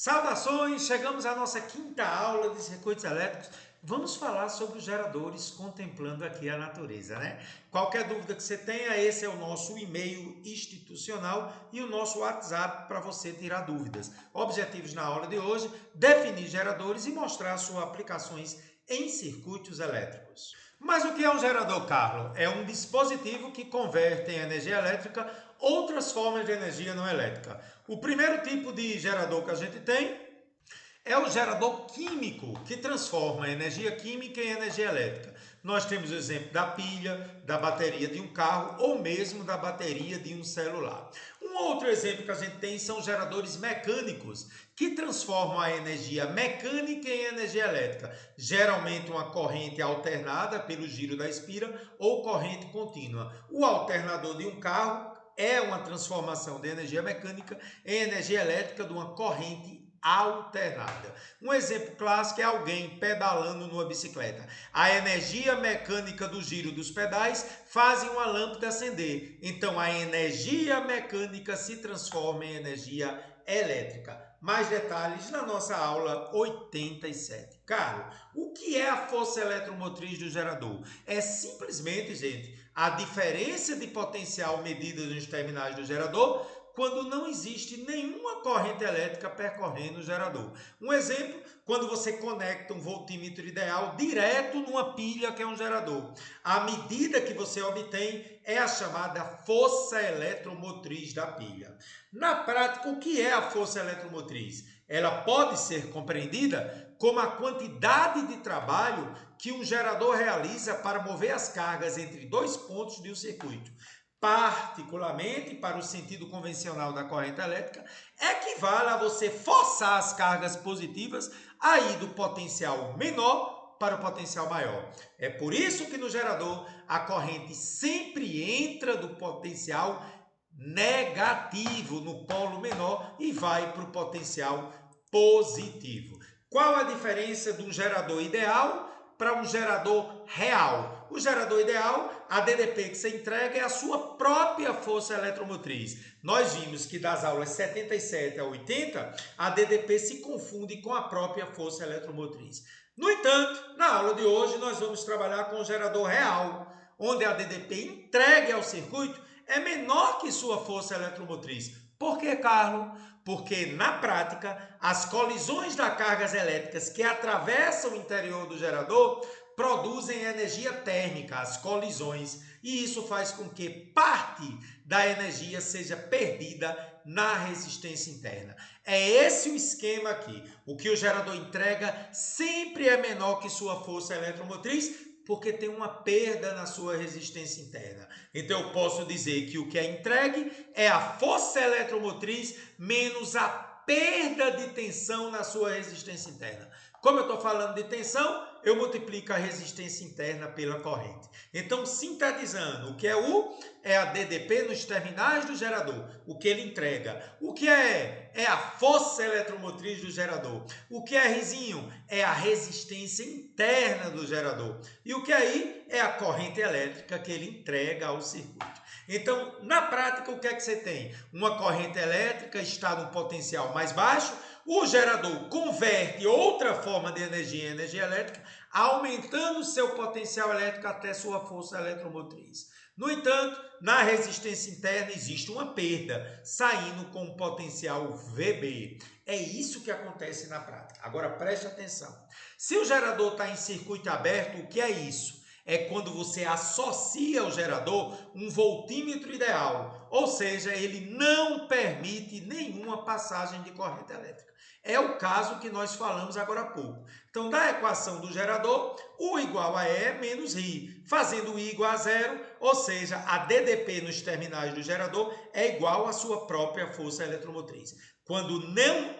Saudações! Chegamos à nossa quinta aula de circuitos elétricos. Vamos falar sobre os geradores contemplando aqui a natureza, né? Qualquer dúvida que você tenha, esse é o nosso e-mail institucional e o nosso WhatsApp para você tirar dúvidas. Objetivos na aula de hoje: definir geradores e mostrar suas aplicações em circuitos elétricos. Mas o que é um gerador, Carlos? É um dispositivo que converte em energia elétrica outras formas de energia não elétrica. O primeiro tipo de gerador que a gente tem é o gerador químico, que transforma a energia química em energia elétrica. Nós temos o exemplo da pilha, da bateria de um carro ou mesmo da bateria de um celular. Um outro exemplo que a gente tem são geradores mecânicos, que transformam a energia mecânica em energia elétrica, geralmente uma corrente alternada pelo giro da espira ou corrente contínua. O alternador de um carro é uma transformação de energia mecânica em energia elétrica de uma corrente alternada. Um exemplo clássico é alguém pedalando numa bicicleta. A energia mecânica do giro dos pedais faz uma lâmpada acender. Então a energia mecânica se transforma em energia elétrica. Mais detalhes na nossa aula 87. Carlos, o que é a força eletromotriz do gerador? É simplesmente, gente, a diferença de potencial medida nos terminais do gerador quando não existe nenhuma corrente elétrica percorrendo o gerador. Um exemplo, quando você conecta um voltímetro ideal direto numa pilha que é um gerador. A medida que você obtém é a chamada força eletromotriz da pilha. Na prática, o que é a força eletromotriz? Ela pode ser compreendida como a quantidade de trabalho que um gerador realiza para mover as cargas entre dois pontos de um circuito. Particularmente para o sentido convencional da corrente elétrica, equivale a você forçar as cargas positivas a ir do potencial menor para o potencial maior. É por isso que no gerador a corrente sempre entra do potencial negativo no polo menor e vai para o potencial positivo. Qual a diferença de um gerador ideal para um gerador real? O gerador ideal, a DDP que você entrega é a sua própria força eletromotriz. Nós vimos que das aulas 77 a 80, a DDP se confunde com a própria força eletromotriz. No entanto, na aula de hoje nós vamos trabalhar com o gerador real, onde a DDP entregue ao circuito é menor que sua força eletromotriz. Por que, Carlos? Porque, na prática, as colisões das cargas elétricas que atravessam o interior do gerador produzem energia térmica, as colisões, e isso faz com que parte da energia seja perdida na resistência interna. É esse o esquema aqui. O que o gerador entrega sempre é menor que sua força eletromotriz, porque tem uma perda na sua resistência interna. Então eu posso dizer que o que é entregue é a força eletromotriz menos a perda de tensão na sua resistência interna. Como eu estou falando de tensão, eu multiplico a resistência interna pela corrente. Então, sintetizando, o que é U é a DDP nos terminais do gerador, o que ele entrega. O que é a força eletromotriz do gerador. O que é Rzinho é a resistência interna do gerador. E o que é I é a corrente elétrica que ele entrega ao circuito. Então, na prática, o que é que você tem? Uma corrente elétrica está no potencial mais baixo, o gerador converte outra forma de energia em energia elétrica, aumentando seu potencial elétrico até sua força eletromotriz. No entanto, na resistência interna existe uma perda, saindo com um potencial VB. É isso que acontece na prática. Agora preste atenção. Se o gerador está em circuito aberto, o que é isso? É quando você associa ao gerador um voltímetro ideal, ou seja, ele não permite nenhuma passagem de corrente elétrica. É o caso que nós falamos agora há pouco. Então, da equação do gerador, U igual a E menos I, fazendo I igual a zero, ou seja, a DDP nos terminais do gerador é igual à sua própria força eletromotriz. Quando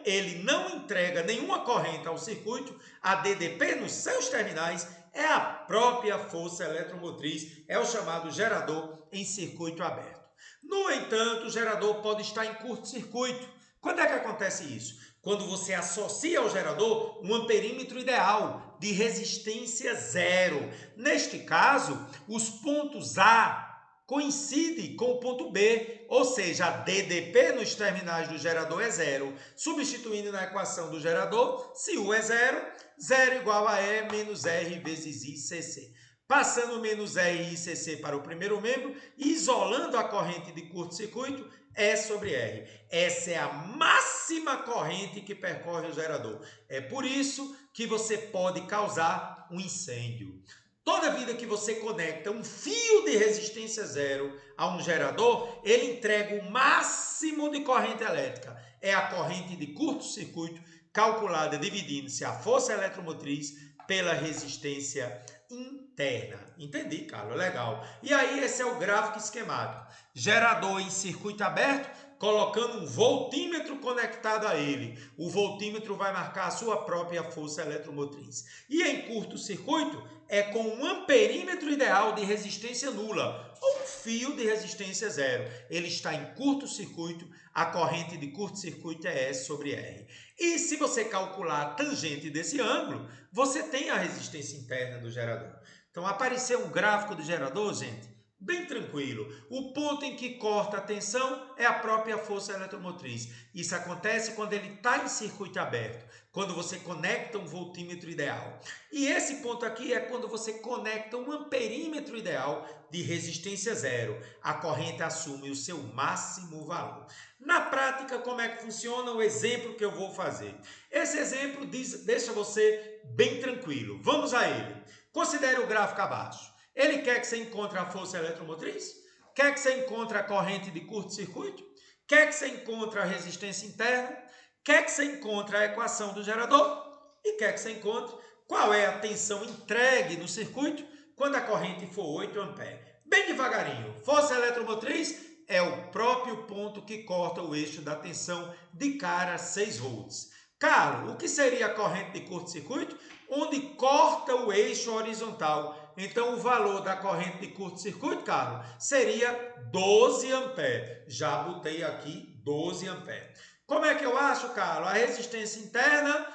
ele não entrega nenhuma corrente ao circuito, a DDP nos seus terminais é a própria força eletromotriz, é o chamado gerador em circuito aberto. No entanto, o gerador pode estar em curto-circuito. Quando é que acontece isso? Quando você associa ao gerador um amperímetro ideal de resistência zero. Neste caso, os pontos A coincide com o ponto B, ou seja, a DDP nos terminais do gerador é zero. Substituindo na equação do gerador, se U é zero, zero igual a E menos R vezes ICC. Passando menos R e ICC para o primeiro membro, isolando a corrente de curto-circuito, E sobre R. Essa é a máxima corrente que percorre o gerador. É por isso que você pode causar um incêndio. Toda vida que você conecta um fio de resistência zero a um gerador, ele entrega o máximo de corrente elétrica. É a corrente de curto-circuito calculada dividindo-se a força eletromotriz pela resistência interna. Entendi, Carlos? Legal. E aí esse é o gráfico esquemático. Gerador em circuito aberto, colocando um voltímetro conectado a ele. O voltímetro vai marcar a sua própria força eletromotriz. E em curto-circuito, é com um amperímetro ideal de resistência nula, ou um fio de resistência zero. Ele está em curto-circuito, a corrente de curto-circuito é S sobre R. E se você calcular a tangente desse ângulo, você tem a resistência interna do gerador. Então, apareceu um gráfico do gerador, gente, bem tranquilo. O ponto em que corta a tensão é a própria força eletromotriz. Isso acontece quando ele está em circuito aberto, quando você conecta um voltímetro ideal. E esse ponto aqui é quando você conecta um amperímetro ideal de resistência zero. A corrente assume o seu máximo valor. Na prática, como é que funciona o exemplo que eu vou fazer? Esse exemplo deixa você bem tranquilo. Vamos a ele. Considere o gráfico abaixo. Ele quer que você encontre a força eletromotriz? Quer que você encontre a corrente de curto-circuito? Quer que você encontre a resistência interna? Quer que você encontre a equação do gerador? E quer que você encontre qual é a tensão entregue no circuito quando a corrente for 8 amperes. Bem devagarinho. Força eletromotriz é o próprio ponto que corta o eixo da tensão de cara a 6 volts. Carlos, o que seria a corrente de curto-circuito? Onde corta o eixo horizontal. Então, o valor da corrente de curto-circuito, Carlos, seria 12 amperes. Já botei aqui 12 amperes. Como é que eu acho, Carlos? A resistência interna,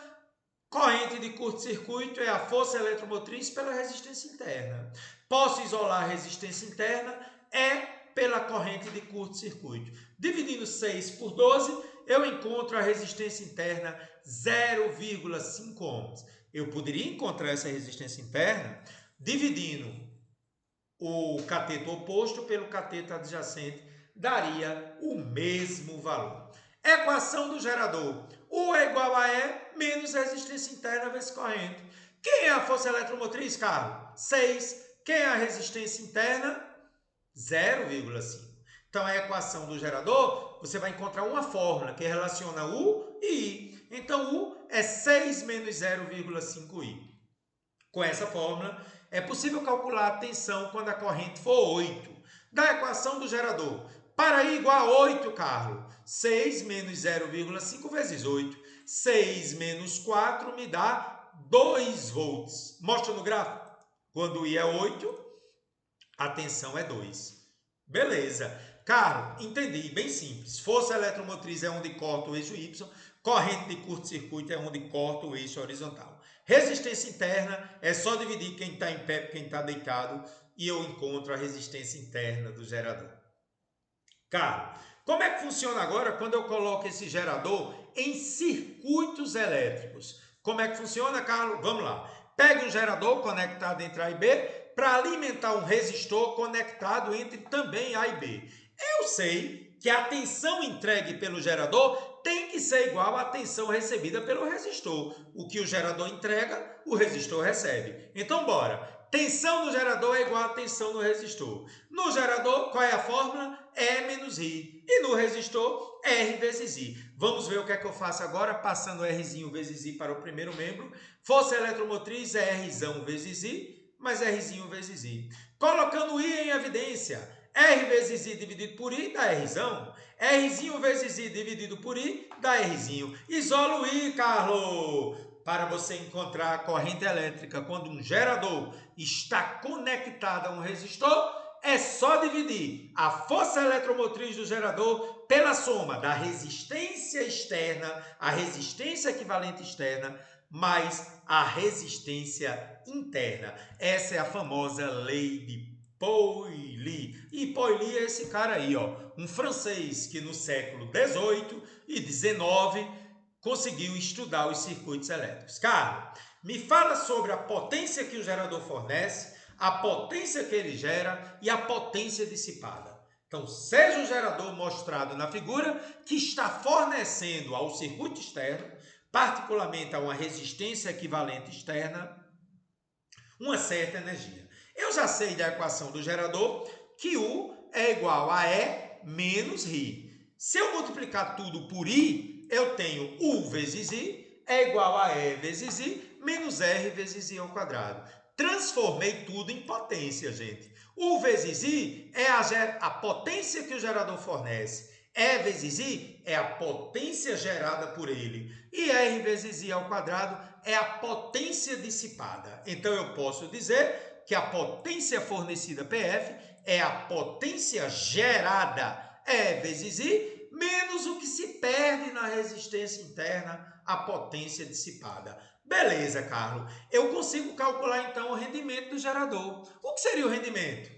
corrente de curto-circuito é a força eletromotriz pela resistência interna. Posso isolar a resistência interna? É pela corrente de curto-circuito. Dividindo 6 por 12, eu encontro a resistência interna 0,5 ohms. Eu poderia encontrar essa resistência interna dividindo o cateto oposto pelo cateto adjacente, daria o mesmo valor. Equação do gerador. U é igual a E menos resistência interna vezes corrente. Quem é a força eletromotriz, Carlos? 6. Quem é a resistência interna? 0,5. Então, a equação do gerador, você vai encontrar uma fórmula que relaciona U e I. Então, U é 6 menos 0,5I. Com essa fórmula, é possível calcular a tensão quando a corrente for 8. Da equação do gerador, para I igual a 8, Carlos, 6 menos 0,5 vezes 8. 6 menos 4 me dá 2 volts. Mostra no gráfico. Quando I é 8, a tensão é 2. Beleza. Carlos, entendi, bem simples. Força eletromotriz é onde corta o eixo Y, corrente de curto-circuito é onde corta o eixo horizontal. Resistência interna é só dividir quem está em pé por quem está deitado e eu encontro a resistência interna do gerador. Carlos, como é que funciona agora quando eu coloco esse gerador em circuitos elétricos? Como é que funciona, Carlos? Vamos lá. Pegue um gerador conectado entre A e B para alimentar um resistor conectado entre também A e B. Eu sei que a tensão entregue pelo gerador tem que ser igual à tensão recebida pelo resistor. O que o gerador entrega, o resistor recebe. Então, bora. Tensão no gerador é igual a tensão no resistor. No gerador, qual é a fórmula? E menos I. E no resistor, R vezes I. Vamos ver o que é que eu faço agora, passando Rzinho vezes I para o primeiro membro. Força eletromotriz é Rzão vezes I, mais Rzinho vezes I. Colocando I em evidência, R vezes I dividido por I dá Rzão. Rzinho vezes I dividido por I dá Rzinho. Isola o I, Carlos! Para você encontrar a corrente elétrica quando um gerador está conectado a um resistor, é só dividir a força eletromotriz do gerador pela soma da resistência externa, a resistência equivalente externa, mais a resistência interna. Essa é a famosa lei de Pauli. E Pauli é esse cara aí, ó, um francês que no século XVIII e XIX conseguiu estudar os circuitos elétricos. Carlos, me fala sobre a potência que o gerador fornece, a potência que ele gera e a potência dissipada. Então, seja o gerador mostrado na figura que está fornecendo ao circuito externo, particularmente a uma resistência equivalente externa, uma certa energia. Eu já sei da equação do gerador que U é igual a E menos RI. Se eu multiplicar tudo por I, eu tenho U vezes I é igual a E vezes I menos R vezes I ao quadrado. Transformei tudo em potência, gente. U vezes I é a potência que o gerador fornece. E vezes I é a potência gerada por ele. E R vezes I ao quadrado é a potência dissipada. Então, eu posso dizer que a potência fornecida PF é a potência gerada E vezes I menos o que se perde na resistência interna, a potência dissipada. Beleza, Carlos. Eu consigo calcular, então, o rendimento do gerador. O que seria o rendimento?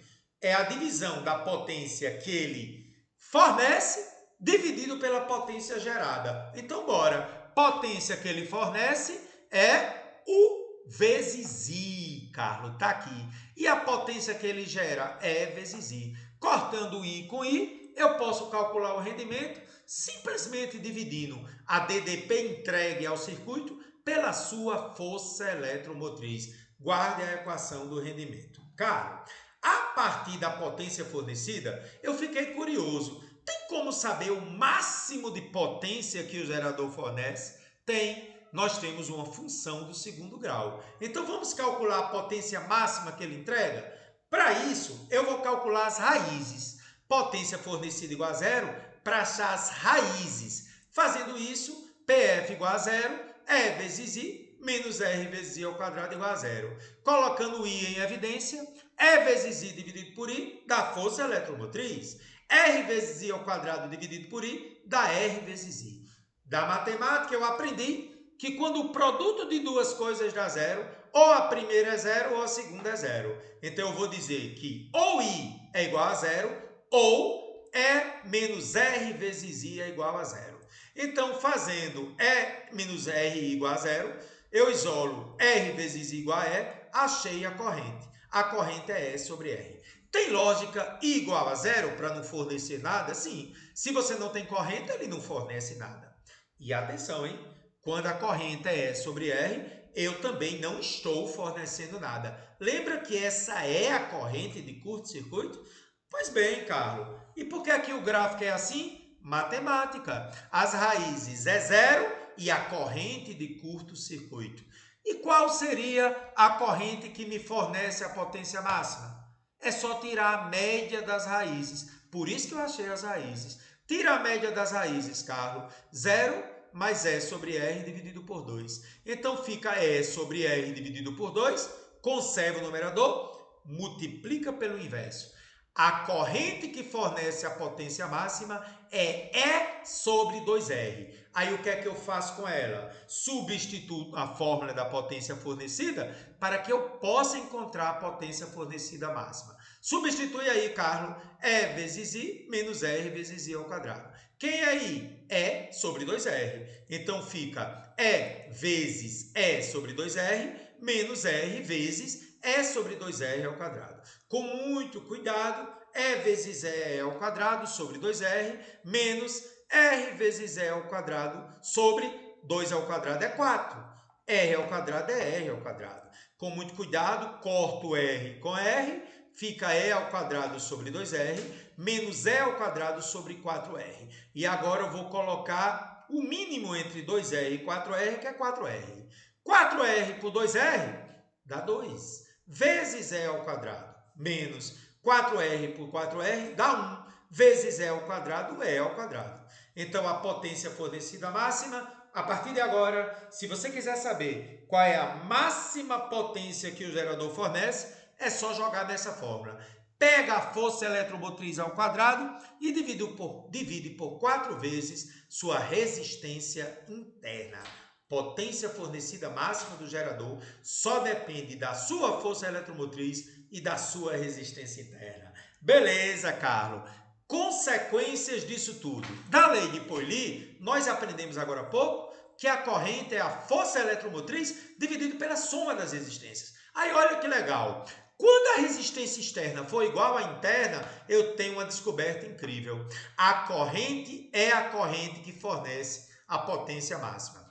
É a divisão da potência que ele fornece dividido pela potência gerada. Então, bora. Potência que ele fornece é U vezes I, Carlos, tá aqui. E a potência que ele gera é E vezes I. Cortando I com I, eu posso calcular o rendimento simplesmente dividindo a DDP entregue ao circuito pela sua força eletromotriz. Guarde a equação do rendimento. Carlos, a partir da potência fornecida, eu fiquei curioso. Tem como saber o máximo de potência que o gerador fornece? Tem. Nós temos uma função do segundo grau. Então, vamos calcular a potência máxima que ele entrega? Para isso, eu vou calcular as raízes. Potência fornecida igual a zero para achar as raízes. Fazendo isso, PF igual a zero, E vezes I menos R vezes I ao quadrado igual a zero. Colocando I em evidência, E vezes I dividido por I dá força eletromotriz. R vezes I ao quadrado dividido por I dá R vezes I. Da matemática eu aprendi que quando o produto de duas coisas dá zero, ou a primeira é zero ou a segunda é zero. Então eu vou dizer que ou I é igual a zero, ou E menos R vezes I é igual a zero. Então, fazendo E menos R igual a zero, eu isolo R vezes I igual a E, achei a corrente. A corrente é E sobre R. Tem lógica I igual a zero para não fornecer nada? Sim. Se você não tem corrente, ele não fornece nada. E atenção, hein? Quando a corrente é E sobre R, eu também não estou fornecendo nada. Lembra que essa é a corrente de curto-circuito? Pois bem, Carlos. E por que aqui o gráfico é assim? Matemática. As raízes é zero e a corrente de curto-circuito. E qual seria a corrente que me fornece a potência máxima? É só tirar a média das raízes. Por isso que eu achei as raízes. Tira a média das raízes, Carlos. 0 mais E sobre R dividido por 2. Então fica E sobre R dividido por 2. Conserva o numerador, multiplica pelo inverso. A corrente que fornece a potência máxima é E sobre 2R. Aí o que é que eu faço com ela? Substituo a fórmula da potência fornecida para que eu possa encontrar a potência fornecida máxima. Substitui aí, Carlos, E vezes I menos R vezes I ao quadrado. Quem é I? E sobre 2R. Então fica E vezes E sobre 2R menos R vezes E sobre 2R ao quadrado. Com muito cuidado, E vezes E ao quadrado sobre 2R menos R vezes E ao quadrado sobre 2 ao quadrado é 4. R ao quadrado é R ao quadrado. Com muito cuidado, corto R com R, fica E ao quadrado sobre 2R menos E ao quadrado sobre 4R. E agora eu vou colocar o mínimo entre 2R e 4R, que é 4R. 4R por 2R dá 2. Vezes E ao quadrado menos 4R por 4R dá 1. Vezes E ao quadrado, E ao quadrado. Então, a potência fornecida máxima, a partir de agora, se você quiser saber qual é a máxima potência que o gerador fornece, é só jogar nessa fórmula. Pega a força eletromotriz ao quadrado e divide por 4 vezes sua resistência interna. potência fornecida máxima do gerador só depende da sua força eletromotriz e da sua resistência interna. Beleza, Carlos? Consequências disso tudo. Da lei de Pauli, nós aprendemos agora há pouco que a corrente é a força eletromotriz dividida pela soma das resistências. Aí olha que legal. Quando a resistência externa for igual à interna, eu tenho uma descoberta incrível. A corrente é a corrente que fornece a potência máxima.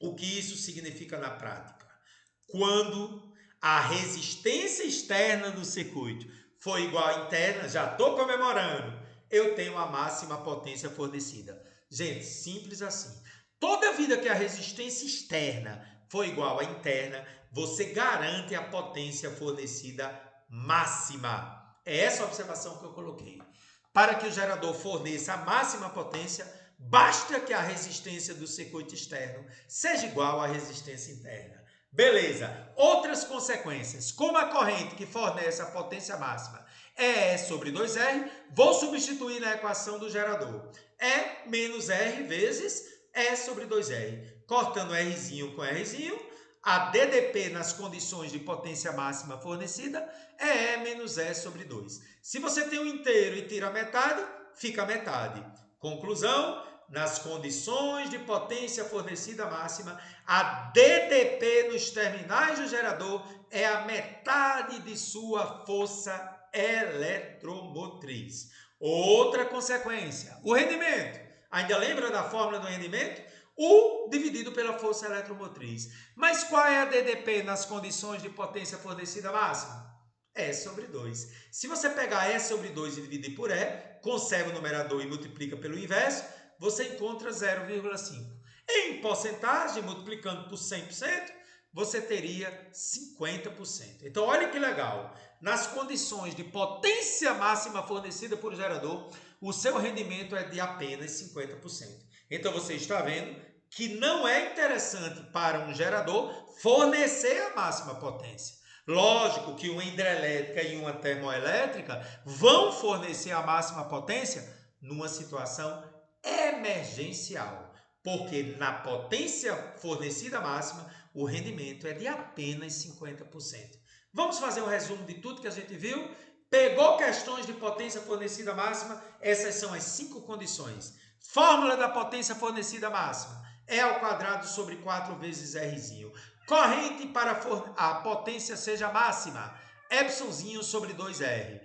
O que isso significa na prática? Quando a resistência externa do circuito for igual à interna, já estou comemorando, eu tenho a máxima potência fornecida. Gente, simples assim. Toda vida que a resistência externa for igual à interna, você garante a potência fornecida máxima. É essa a observação que eu coloquei. Para que o gerador forneça a máxima potência, basta que a resistência do circuito externo seja igual à resistência interna. Beleza. Outras consequências. Como a corrente que fornece a potência máxima é E sobre 2R, vou substituir na equação do gerador. E menos R vezes E sobre 2R. Cortando Rzinho com Rzinho, a DDP nas condições de potência máxima fornecida é E menos E sobre 2. Se você tem um inteiro e tira a metade, fica a metade. Conclusão, nas condições de potência fornecida máxima, a DDP nos terminais do gerador é a metade de sua força eletromotriz. Outra consequência, o rendimento. Ainda lembra da fórmula do rendimento? U dividido pela força eletromotriz. Mas qual é a DDP nas condições de potência fornecida máxima? E sobre 2. Se você pegar E sobre 2 e dividir por E, conserva o numerador e multiplica pelo inverso, você encontra 0,5. Em porcentagem, multiplicando por 100%, você teria 50%. Então, olha que legal. Nas condições de potência máxima fornecida por gerador, o seu rendimento é de apenas 50%. Então, você está vendo que não é interessante para um gerador fornecer a máxima potência. Lógico que uma hidrelétrica e uma termoelétrica vão fornecer a máxima potência numa situação emergencial, porque na potência fornecida máxima, o rendimento é de apenas 50%. Vamos fazer um resumo de tudo que a gente viu? Pegou questões de potência fornecida máxima, essas são as 5 condições. Fórmula da potência fornecida máxima, E ao quadrado sobre 4 vezes Rzinho. Corrente para a potência seja máxima, Epsonzinho sobre 2R.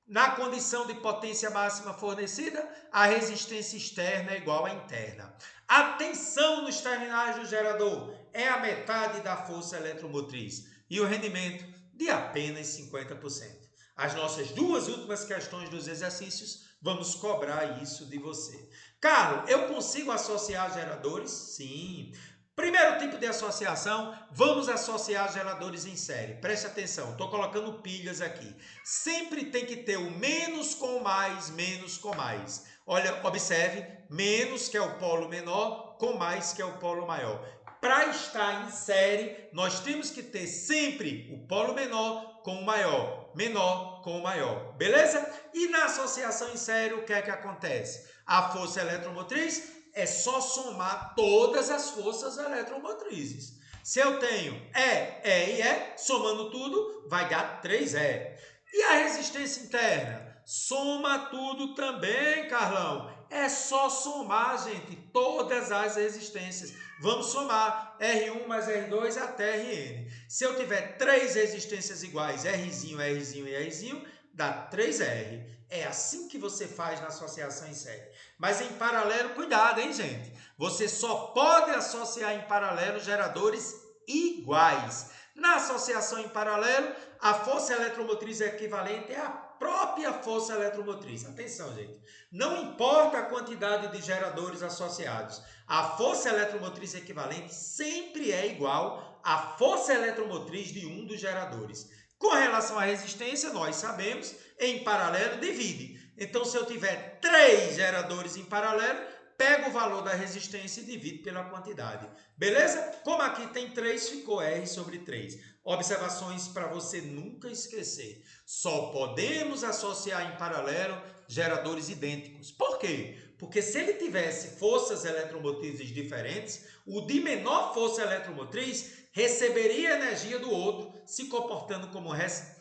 Na condição de potência máxima fornecida, a resistência externa é igual à interna. A tensão nos terminais do gerador é a metade da força eletromotriz e o rendimento de apenas 50%. As nossas 2 últimas questões dos exercícios, vamos cobrar isso de você. Carlos, eu consigo associar geradores? Sim. Primeiro tipo de associação, vamos associar geradores em série. Preste atenção, estou colocando pilhas aqui. Sempre tem que ter o menos com mais, menos com mais. Olha, observe, menos que é o polo menor, com mais que é o polo maior. Para estar em série, nós temos que ter sempre o polo menor com o maior, menor com o maior, beleza? E na associação em série, o que é que acontece? A força eletromotriz é só somar todas as forças eletromotrizes. Se eu tenho E e E, somando tudo, vai dar 3E. E a resistência interna? Soma tudo também, Carlão. É só somar, gente, todas as resistências. Vamos somar R1 mais R2 até Rn. Se eu tiver 3 resistências iguais, Rzinho, Rzinho e Rzinho, dá 3R. É assim que você faz na associação em série. Mas em paralelo, cuidado, hein, gente? Você só pode associar em paralelo geradores iguais. Na associação em paralelo, a força eletromotriz equivalente é a própria força eletromotriz. Atenção, gente. Não importa a quantidade de geradores associados. A força eletromotriz equivalente sempre é igual à força eletromotriz de um dos geradores. Com relação à resistência, nós sabemos, em paralelo, divide. Então, se eu tiver 3 geradores em paralelo, pego o valor da resistência e divido pela quantidade. Beleza? Como aqui tem 3, ficou R sobre 3. Observações para você nunca esquecer. Só podemos associar em paralelo geradores idênticos. Por quê? Porque se ele tivesse forças eletromotrizes diferentes, o de menor força eletromotriz receberia energia do outro, se comportando como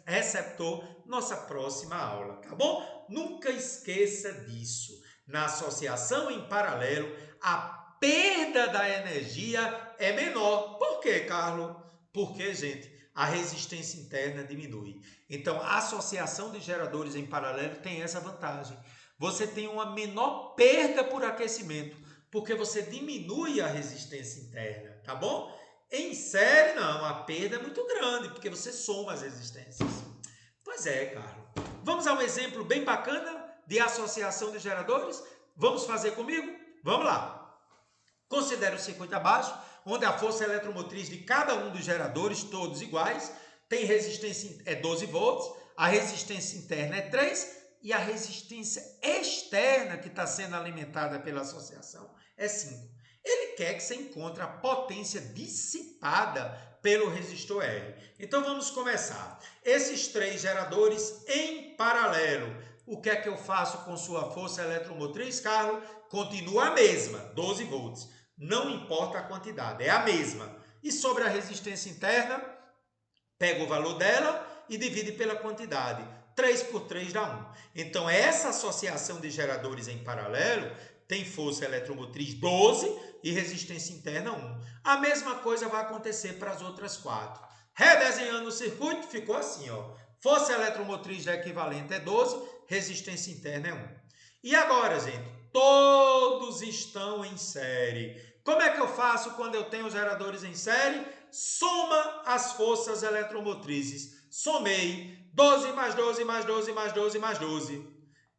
receptor, nossa próxima aula, tá bom? Nunca esqueça disso. Na associação em paralelo, a perda da energia é menor. Por quê, Carlos? Porque, gente, a resistência interna diminui. Então, a associação de geradores em paralelo tem essa vantagem. Você tem uma menor perda por aquecimento, porque você diminui a resistência interna, tá bom? Em série, não, a perda é muito grande, porque você soma as resistências. Pois é, Carlos. Vamos a um exemplo bem bacana de associação de geradores? Vamos fazer comigo? Vamos lá. Considere o circuito abaixo, onde a força eletromotriz de cada um dos geradores, todos iguais, tem resistência, é 12 volts, a resistência interna é 3 e a resistência externa que está sendo alimentada pela associação é 5. Ele quer que você encontre a potência dissipada pelo resistor R. Então vamos começar. Esses três geradores em paralelo. O que é que eu faço com sua força eletromotriz, Carlos? Continua a mesma, 12 volts. Não importa a quantidade, é a mesma. E sobre a resistência interna, pega o valor dela e divide pela quantidade. 3 por 3 dá 1. Então, essa associação de geradores em paralelo tem força eletromotriz 12 e resistência interna 1. A mesma coisa vai acontecer para as outras 4. Redesenhando o circuito, ficou assim, ó. Força eletromotriz da equivalente é 12, resistência interna é 1. E agora, gente, todos estão em série. Como é que eu faço quando eu tenho geradores em série? Soma as forças eletromotrizes. Somei 12 mais 12 mais 12 mais 12 mais 12.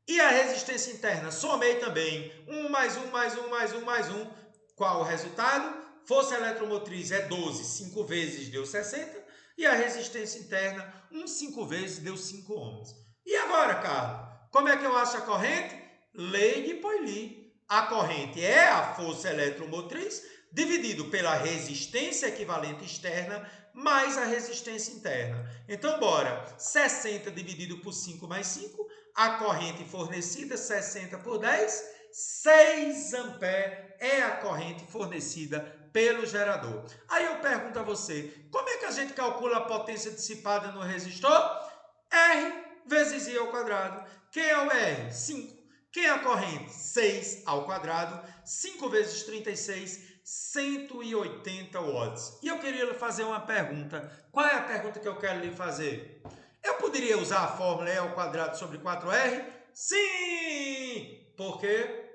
E a resistência interna? Somei também. 1 mais 1 mais 1 mais 1 mais 1. Qual o resultado? Força eletromotriz é 12, 5 vezes deu 60. E a resistência interna, 5 vezes deu 5 ohms. E agora, Carlos? Como é que eu acho a corrente? Lei de Pauli. A corrente é a força eletromotriz dividido pela resistência equivalente externa mais a resistência interna. Então, bora. 60 dividido por 5 mais 5. A corrente fornecida, 60 por 10. 6 amperes é a corrente fornecida pelo gerador. Aí eu pergunto a você, como é que a gente calcula a potência dissipada no resistor? R vezes I ao quadrado. Quem é o R? 5. Quem é a corrente? 6 ao quadrado. 5 vezes 36, 180 watts. E eu queria lhe fazer uma pergunta. Qual é a pergunta que eu quero lhe fazer? Eu poderia usar a fórmula E ao quadrado sobre 4R? Sim! Por quê?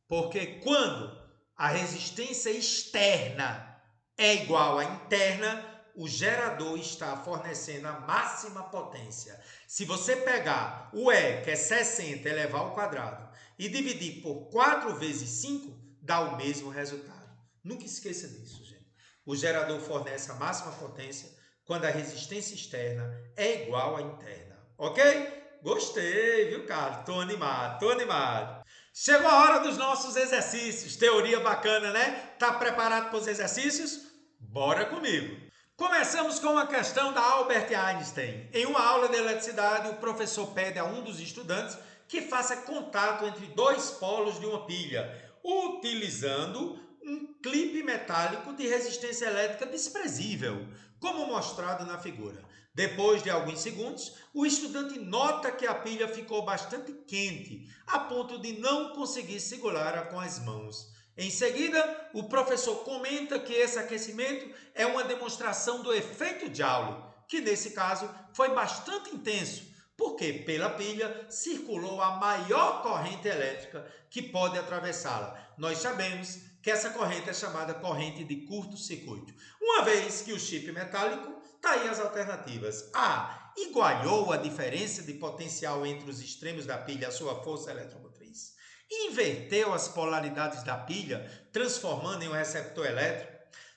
Porque quando a resistência externa é igual à interna, o gerador está fornecendo a máxima potência. Se você pegar o E, que é 60, elevar ao quadrado, e dividir por 4 vezes 5, dá o mesmo resultado. Nunca esqueça disso, gente. O gerador fornece a máxima potência quando a resistência externa é igual à interna. Ok? Gostei, viu, Carlos? Tô animado, tô animado. Chegou a hora dos nossos exercícios. Teoria bacana, né? Tá preparado para os exercícios? Bora comigo! Começamos com uma questão da Albert Einstein. Em uma aula de eletricidade, o professor pede a um dos estudantes que faça contato entre dois polos de uma pilha, utilizando um clipe metálico de resistência elétrica desprezível, como mostrado na figura. Depois de alguns segundos, o estudante nota que a pilha ficou bastante quente, a ponto de não conseguir segurá-la com as mãos. Em seguida, o professor comenta que esse aquecimento é uma demonstração do efeito Joule, que nesse caso foi bastante intenso, porque pela pilha circulou a maior corrente elétrica que pode atravessá-la. Nós sabemos que essa corrente é chamada corrente de curto-circuito. Uma vez que o chip metálico, está aí as alternativas. A. Igualou a diferença de potencial entre os extremos da pilha à sua força eletromotriz. Inverteu as polaridades da pilha, transformando em um receptor elétrico.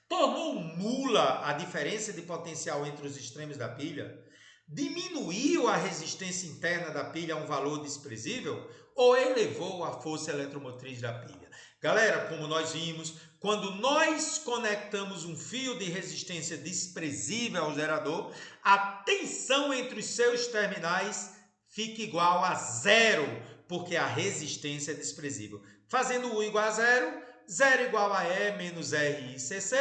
Tornou nula a diferença de potencial entre os extremos da pilha. Diminuiu a resistência interna da pilha a um valor desprezível ou elevou a força eletromotriz da pilha? Galera, como nós vimos, quando nós conectamos um fio de resistência desprezível ao gerador, a tensão entre os seus terminais fica igual a zero, porque a resistência é desprezível. Fazendo U igual a zero, zero igual a E menos RICC,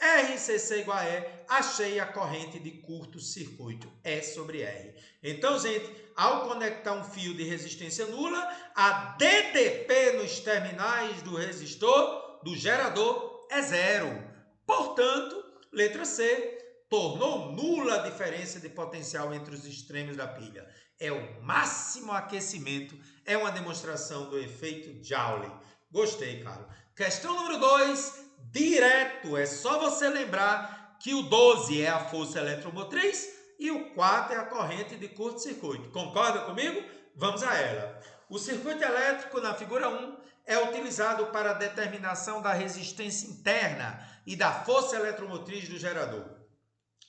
RCC igual a E, achei a corrente de curto-circuito, E sobre R. Então, gente, ao conectar um fio de resistência nula, a DDP nos terminais do resistor, do gerador, é zero. Portanto, letra C, tornou nula a diferença de potencial entre os extremos da pilha. É o máximo aquecimento, é uma demonstração do efeito Joule. Gostei, Carlos. Questão número 2, direto. É só você lembrar que o 12 é a força eletromotriz e o 4 é a corrente de curto-circuito. Concorda comigo? Vamos a ela. O circuito elétrico, na figura 1, é utilizado para a determinação da resistência interna e da força eletromotriz do gerador.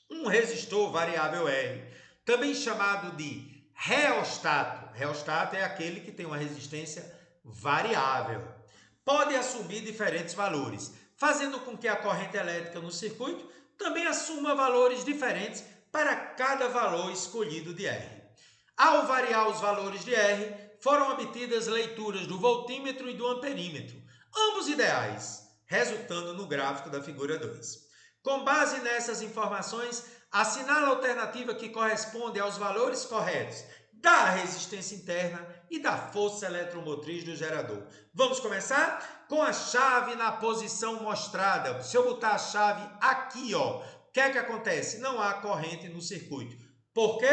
Um resistor variável R, também chamado de reostato. Reostato é aquele que tem uma resistência variável. Pode assumir diferentes valores, fazendo com que a corrente elétrica no circuito também assuma valores diferentes para cada valor escolhido de R. Ao variar os valores de R, foram obtidas leituras do voltímetro e do amperímetro, ambos ideais, resultando no gráfico da figura 2. Com base nessas informações, assinala a alternativa que corresponde aos valores corretos da resistência interna e da força eletromotriz do gerador. Vamos começar com a chave na posição mostrada. Se eu botar a chave aqui, ó, o que é que acontece? Não há corrente no circuito. Por quê?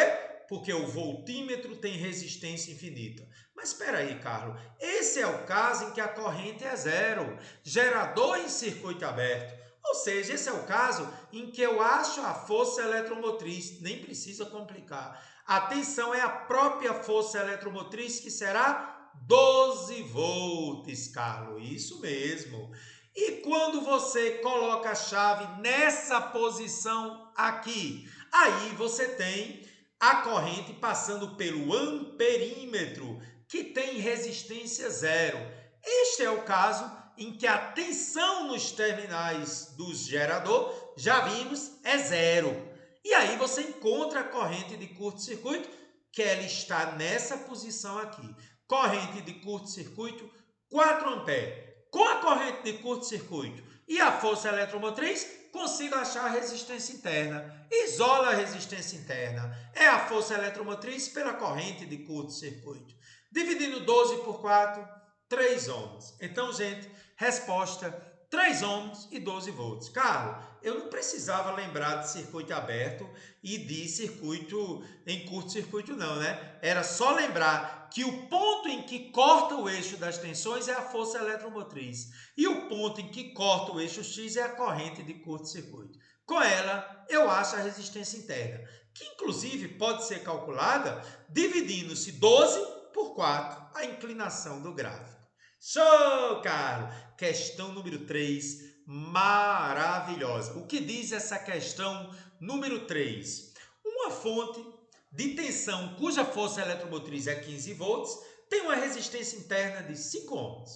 Porque o voltímetro tem resistência infinita. Mas espera aí, Carlos, esse é o caso em que a corrente é zero. Gerador em circuito aberto. Ou seja, esse é o caso em que eu acho a força eletromotriz, nem precisa complicar. A tensão é a própria força eletromotriz, que será 12 volts, Carlos. Isso mesmo. E quando você coloca a chave nessa posição aqui, aí você tem a corrente passando pelo amperímetro, que tem resistência zero. Este é o caso em que a tensão nos terminais do gerador, já vimos, é zero. E aí você encontra a corrente de curto-circuito, que ela está nessa posição aqui. Corrente de curto-circuito, 4 amperes. Com a corrente de curto-circuito e a força eletromotriz, consigo achar a resistência interna. Isola a resistência interna. É a força eletromotriz pela corrente de curto-circuito. Dividindo 12 por 4, 3 ohms. Então, gente, resposta 3 ohms e 12 volts. Carlos, eu não precisava lembrar de circuito aberto e de circuito em curto-circuito não, né? Era só lembrar que o ponto em que corta o eixo das tensões é a força eletromotriz e o ponto em que corta o eixo X é a corrente de curto-circuito. Com ela, eu acho a resistência interna, que inclusive pode ser calculada dividindo-se 12 por 4, a inclinação do gráfico. Show, Carlos! Questão número 3, maravilhosa. O que diz essa questão número 3? Uma fonte de tensão cuja força eletromotriz é 15 volts tem uma resistência interna de 5 ohms.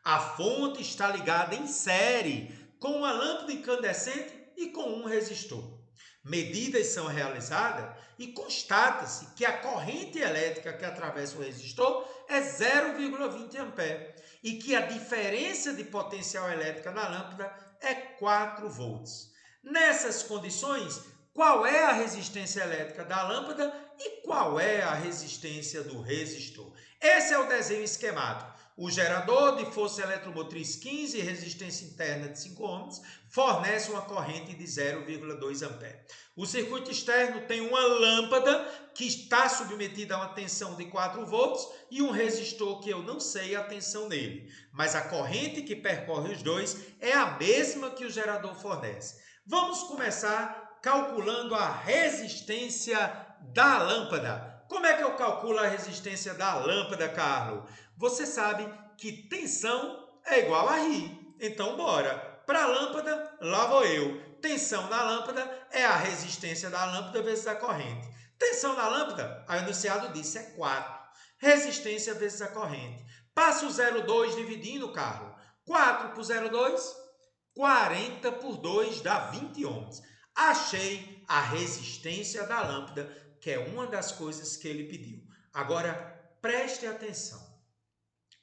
A fonte está ligada em série com uma lâmpada incandescente e com um resistor. Medidas são realizadas e constata-se que a corrente elétrica que atravessa o resistor é 0,20 A e que a diferença de potencial elétrica na lâmpada é 4 volts. Nessas condições, qual é a resistência elétrica da lâmpada e qual é a resistência do resistor? Esse é o desenho esquemático. O gerador de força eletromotriz 15 e resistência interna de 5 ohms fornece uma corrente de 0,2 A. O circuito externo tem uma lâmpada que está submetida a uma tensão de 4 volts e um resistor que eu não sei a tensão nele, mas a corrente que percorre os dois é a mesma que o gerador fornece. Vamos começar calculando a resistência da lâmpada. Como é que eu calculo a resistência da lâmpada, Carlos? Você sabe que tensão é igual a R. Então, bora. Para a lâmpada, lá vou eu. Tensão na lâmpada é a resistência da lâmpada vezes a corrente. Tensão na lâmpada, o enunciado disse, é 4. Resistência vezes a corrente. Passa o 0,2 dividindo, Carlos. 4 por 0,2, 40 por 2 dá 20 ohms. Achei a resistência da lâmpada, que é uma das coisas que ele pediu. Agora, preste atenção.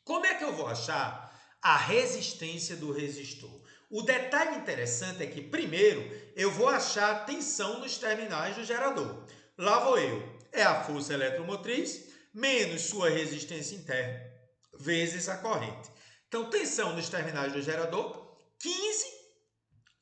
Como é que eu vou achar a resistência do resistor? O detalhe interessante é que, primeiro, eu vou achar a tensão nos terminais do gerador. Lá vou eu. É a força eletromotriz menos sua resistência interna vezes a corrente. Então, tensão nos terminais do gerador, 15,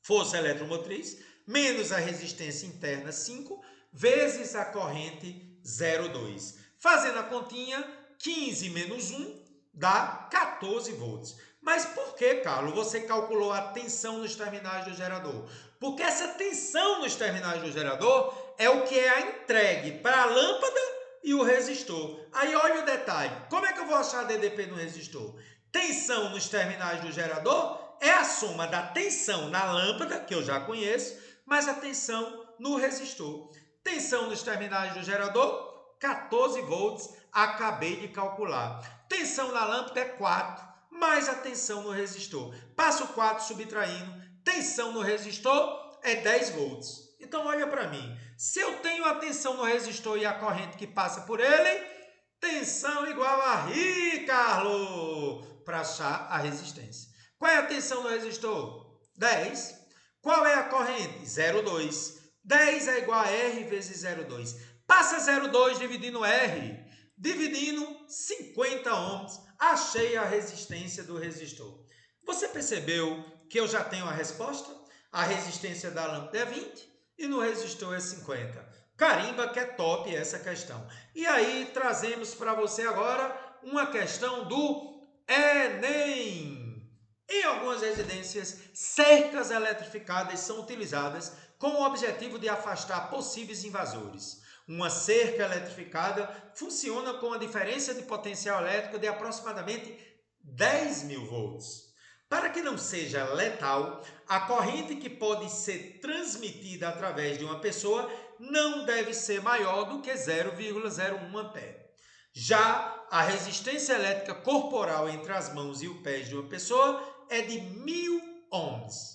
força eletromotriz, menos a resistência interna, 5, vezes a corrente, 0,2. Fazendo a continha, 15 menos 1 dá 14 volts. Mas por que, Carlos, você calculou a tensão nos terminais do gerador? Porque essa tensão nos terminais do gerador é o que é a entregue para a lâmpada e o resistor. Aí olha o detalhe. Como é que eu vou achar a DDP no resistor? Tensão nos terminais do gerador é a soma da tensão na lâmpada, que eu já conheço, mais a tensão no resistor. Tensão nos terminais do gerador, 14 volts, acabei de calcular. Tensão na lâmpada é 4, mais a tensão no resistor. Passo 4 subtraindo, tensão no resistor é 10 volts. Então olha para mim, se eu tenho a tensão no resistor e a corrente que passa por ele, tensão igual a I, Carlos, para achar a resistência. Qual é a tensão no resistor? 10. Qual é a corrente? 0,2. 10 é igual a R vezes 0,2. Passa 0,2 dividindo R, dividindo 50 ohms, achei a resistência do resistor. Você percebeu que eu já tenho a resposta? A resistência da lâmpada é 20 e no resistor é 50. Carimba que é top essa questão. E aí trazemos para você agora uma questão do Enem. Em algumas residências, cercas eletrificadas são utilizadas com o objetivo de afastar possíveis invasores. Uma cerca eletrificada funciona com a diferença de potencial elétrico de aproximadamente 10.000 volts. Para que não seja letal, a corrente que pode ser transmitida através de uma pessoa não deve ser maior do que 0,01 ampere. Já a resistência elétrica corporal entre as mãos e os pés de uma pessoa é de 1.000 ohms.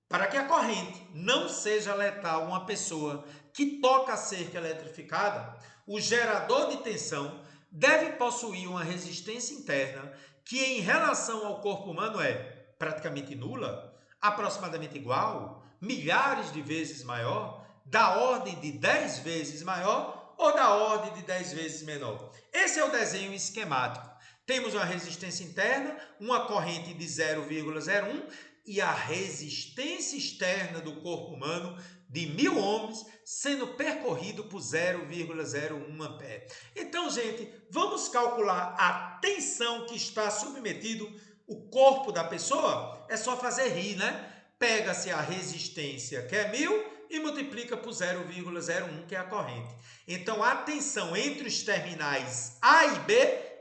Para que a corrente não seja letal a uma pessoa que toca a cerca eletrificada, o gerador de tensão deve possuir uma resistência interna que, em relação ao corpo humano, é praticamente nula, aproximadamente igual, milhares de vezes maior, da ordem de 10 vezes maior ou da ordem de 10 vezes menor. Esse é o desenho esquemático. Temos uma resistência interna, uma corrente de 0,01 e a resistência externa do corpo humano de 1.000 ohms sendo percorrido por 0,01 ampere. Então, gente, vamos calcular a tensão que está submetido o corpo da pessoa? É só fazer rir, né? Pega-se a resistência, que é 1.000, e multiplica por 0,01, que é a corrente. Então, a tensão entre os terminais A e B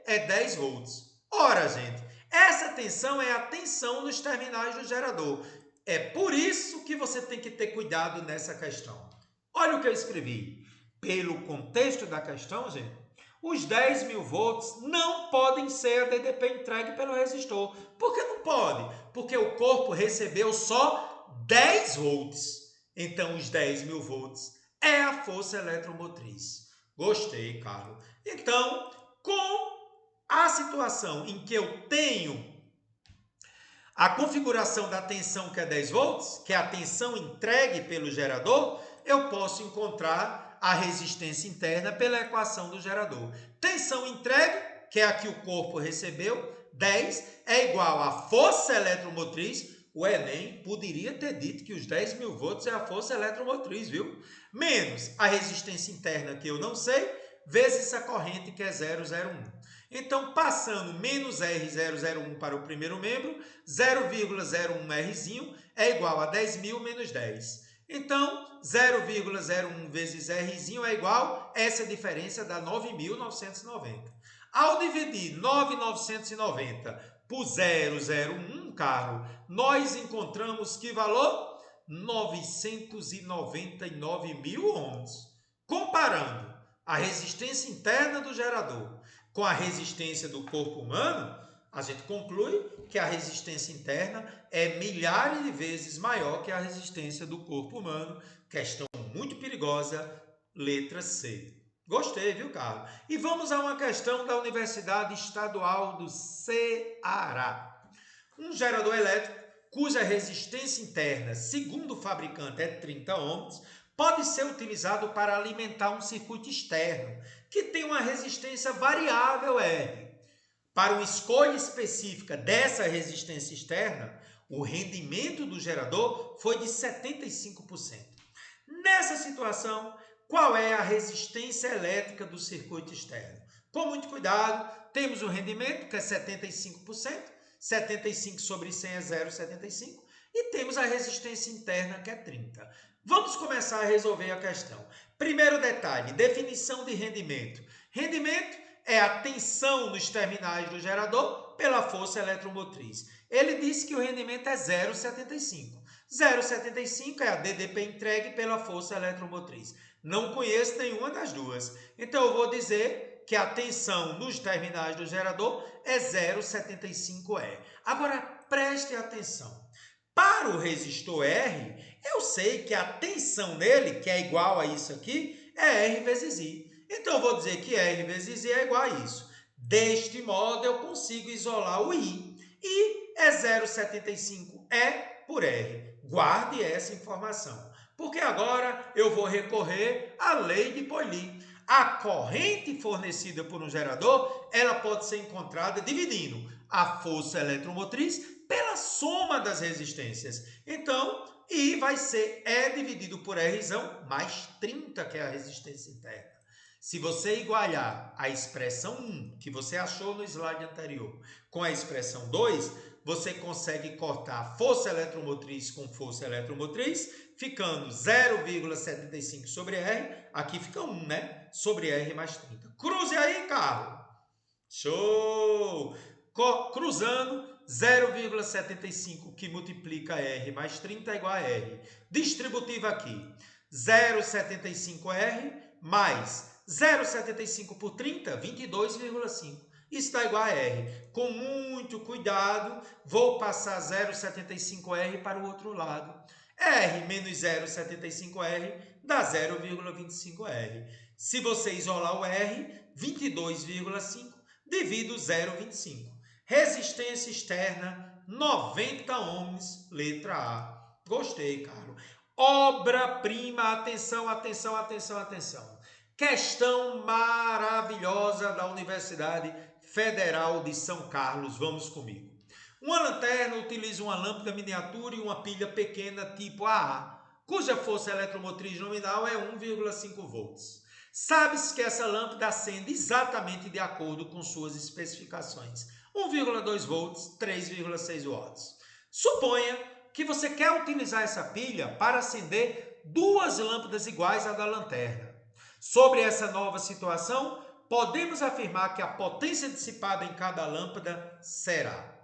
é 10 volts. Ora, gente, essa tensão é a tensão nos terminais do gerador. É por isso que você tem que ter cuidado nessa questão. Olha o que eu escrevi. Pelo contexto da questão, gente, os 10.000 volts não podem ser a DDP entregue pelo resistor. Por que não pode? Porque o corpo recebeu só 10 volts. Então, os 10.000 volts é a força eletromotriz. Gostei, Carlos. Então, com a situação em que eu tenho a configuração da tensão que é 10 volts, que é a tensão entregue pelo gerador, eu posso encontrar a resistência interna pela equação do gerador. Tensão entregue, que é a que o corpo recebeu, 10, é igual à força eletromotriz. O Enem poderia ter dito que os 10.000 volts é a força eletromotriz, viu? Menos a resistência interna, que eu não sei, vezes a corrente, que é 0,01. Então, passando menos R001 para o primeiro membro, 0,01Rzinho é igual a 10.000 menos 10. Então, 0,01 vezes Rzinho é igual a essa diferença dá 9.990. Ao dividir 9.990 por 0,01, Carlos, nós encontramos que valor? 999.000 ohms. Comparando a resistência interna do gerador com a resistência do corpo humano, a gente conclui que a resistência interna é milhares de vezes maior que a resistência do corpo humano. Questão muito perigosa, letra C. Gostei, viu, Carlos? E vamos a uma questão da Universidade Estadual do Ceará. Um gerador elétrico cuja resistência interna, segundo o fabricante, é 30 ohms, pode ser utilizado para alimentar um circuito externo, que tem uma resistência variável R. Para uma escolha específica dessa resistência externa, o rendimento do gerador foi de 75%. Nessa situação, qual é a resistência elétrica do circuito externo? Com muito cuidado, temos o rendimento, que é 75%, 75 sobre 100 é 0,75, e temos a resistência interna, que é 30. Vamos começar a resolver a questão. Primeiro detalhe, definição de rendimento. Rendimento é a tensão nos terminais do gerador pela força eletromotriz. Ele disse que o rendimento é 0,75. 0,75 é a DDP entregue pela força eletromotriz. Não conheço nenhuma das duas. Então eu vou dizer que a tensão nos terminais do gerador é 0,75 E. Agora preste atenção. Para o resistor R, eu sei que a tensão nele, que é igual a isso aqui, é R vezes I. Então eu vou dizer que R vezes I é igual a isso. Deste modo eu consigo isolar o I. I é 0,75 E por R. Guarde essa informação, porque agora eu vou recorrer à lei de Pauli. A corrente fornecida por um gerador, ela pode ser encontrada dividindo a força eletromotriz pela soma das resistências. Então, I vai ser E dividido por R mais 30, que é a resistência interna. Se você igualar a expressão 1, que você achou no slide anterior, com a expressão 2, você consegue cortar força eletromotriz com força eletromotriz, ficando 0,75 sobre R, aqui fica 1, né? Sobre R mais 30. Cruze aí, Carlos! Show! Cruzando, 0,75 que multiplica R mais 30 é igual a R. Distributiva aqui, 0,75R mais 0,75 por 30, 22,5. Isso dá igual a R. Com muito cuidado, vou passar 0,75R para o outro lado. R menos 0,75R dá 0,25R. Se você isolar o R, 22,5 divido 0,25. Resistência externa, 90 ohms, letra A. Gostei, Carlos. Obra-prima, atenção, atenção, atenção, atenção. Questão maravilhosa da Universidade Federal de São Carlos. Vamos comigo. Uma lanterna utiliza uma lâmpada miniatura e uma pilha pequena tipo AA, cuja força eletromotriz nominal é 1,5 volts. Sabe-se que essa lâmpada acende exatamente de acordo com suas especificações. 1,2 volts, 3,6 watts. Suponha que você quer utilizar essa pilha para acender duas lâmpadas iguais à da lanterna. Sobre essa nova situação, podemos afirmar que a potência dissipada em cada lâmpada será: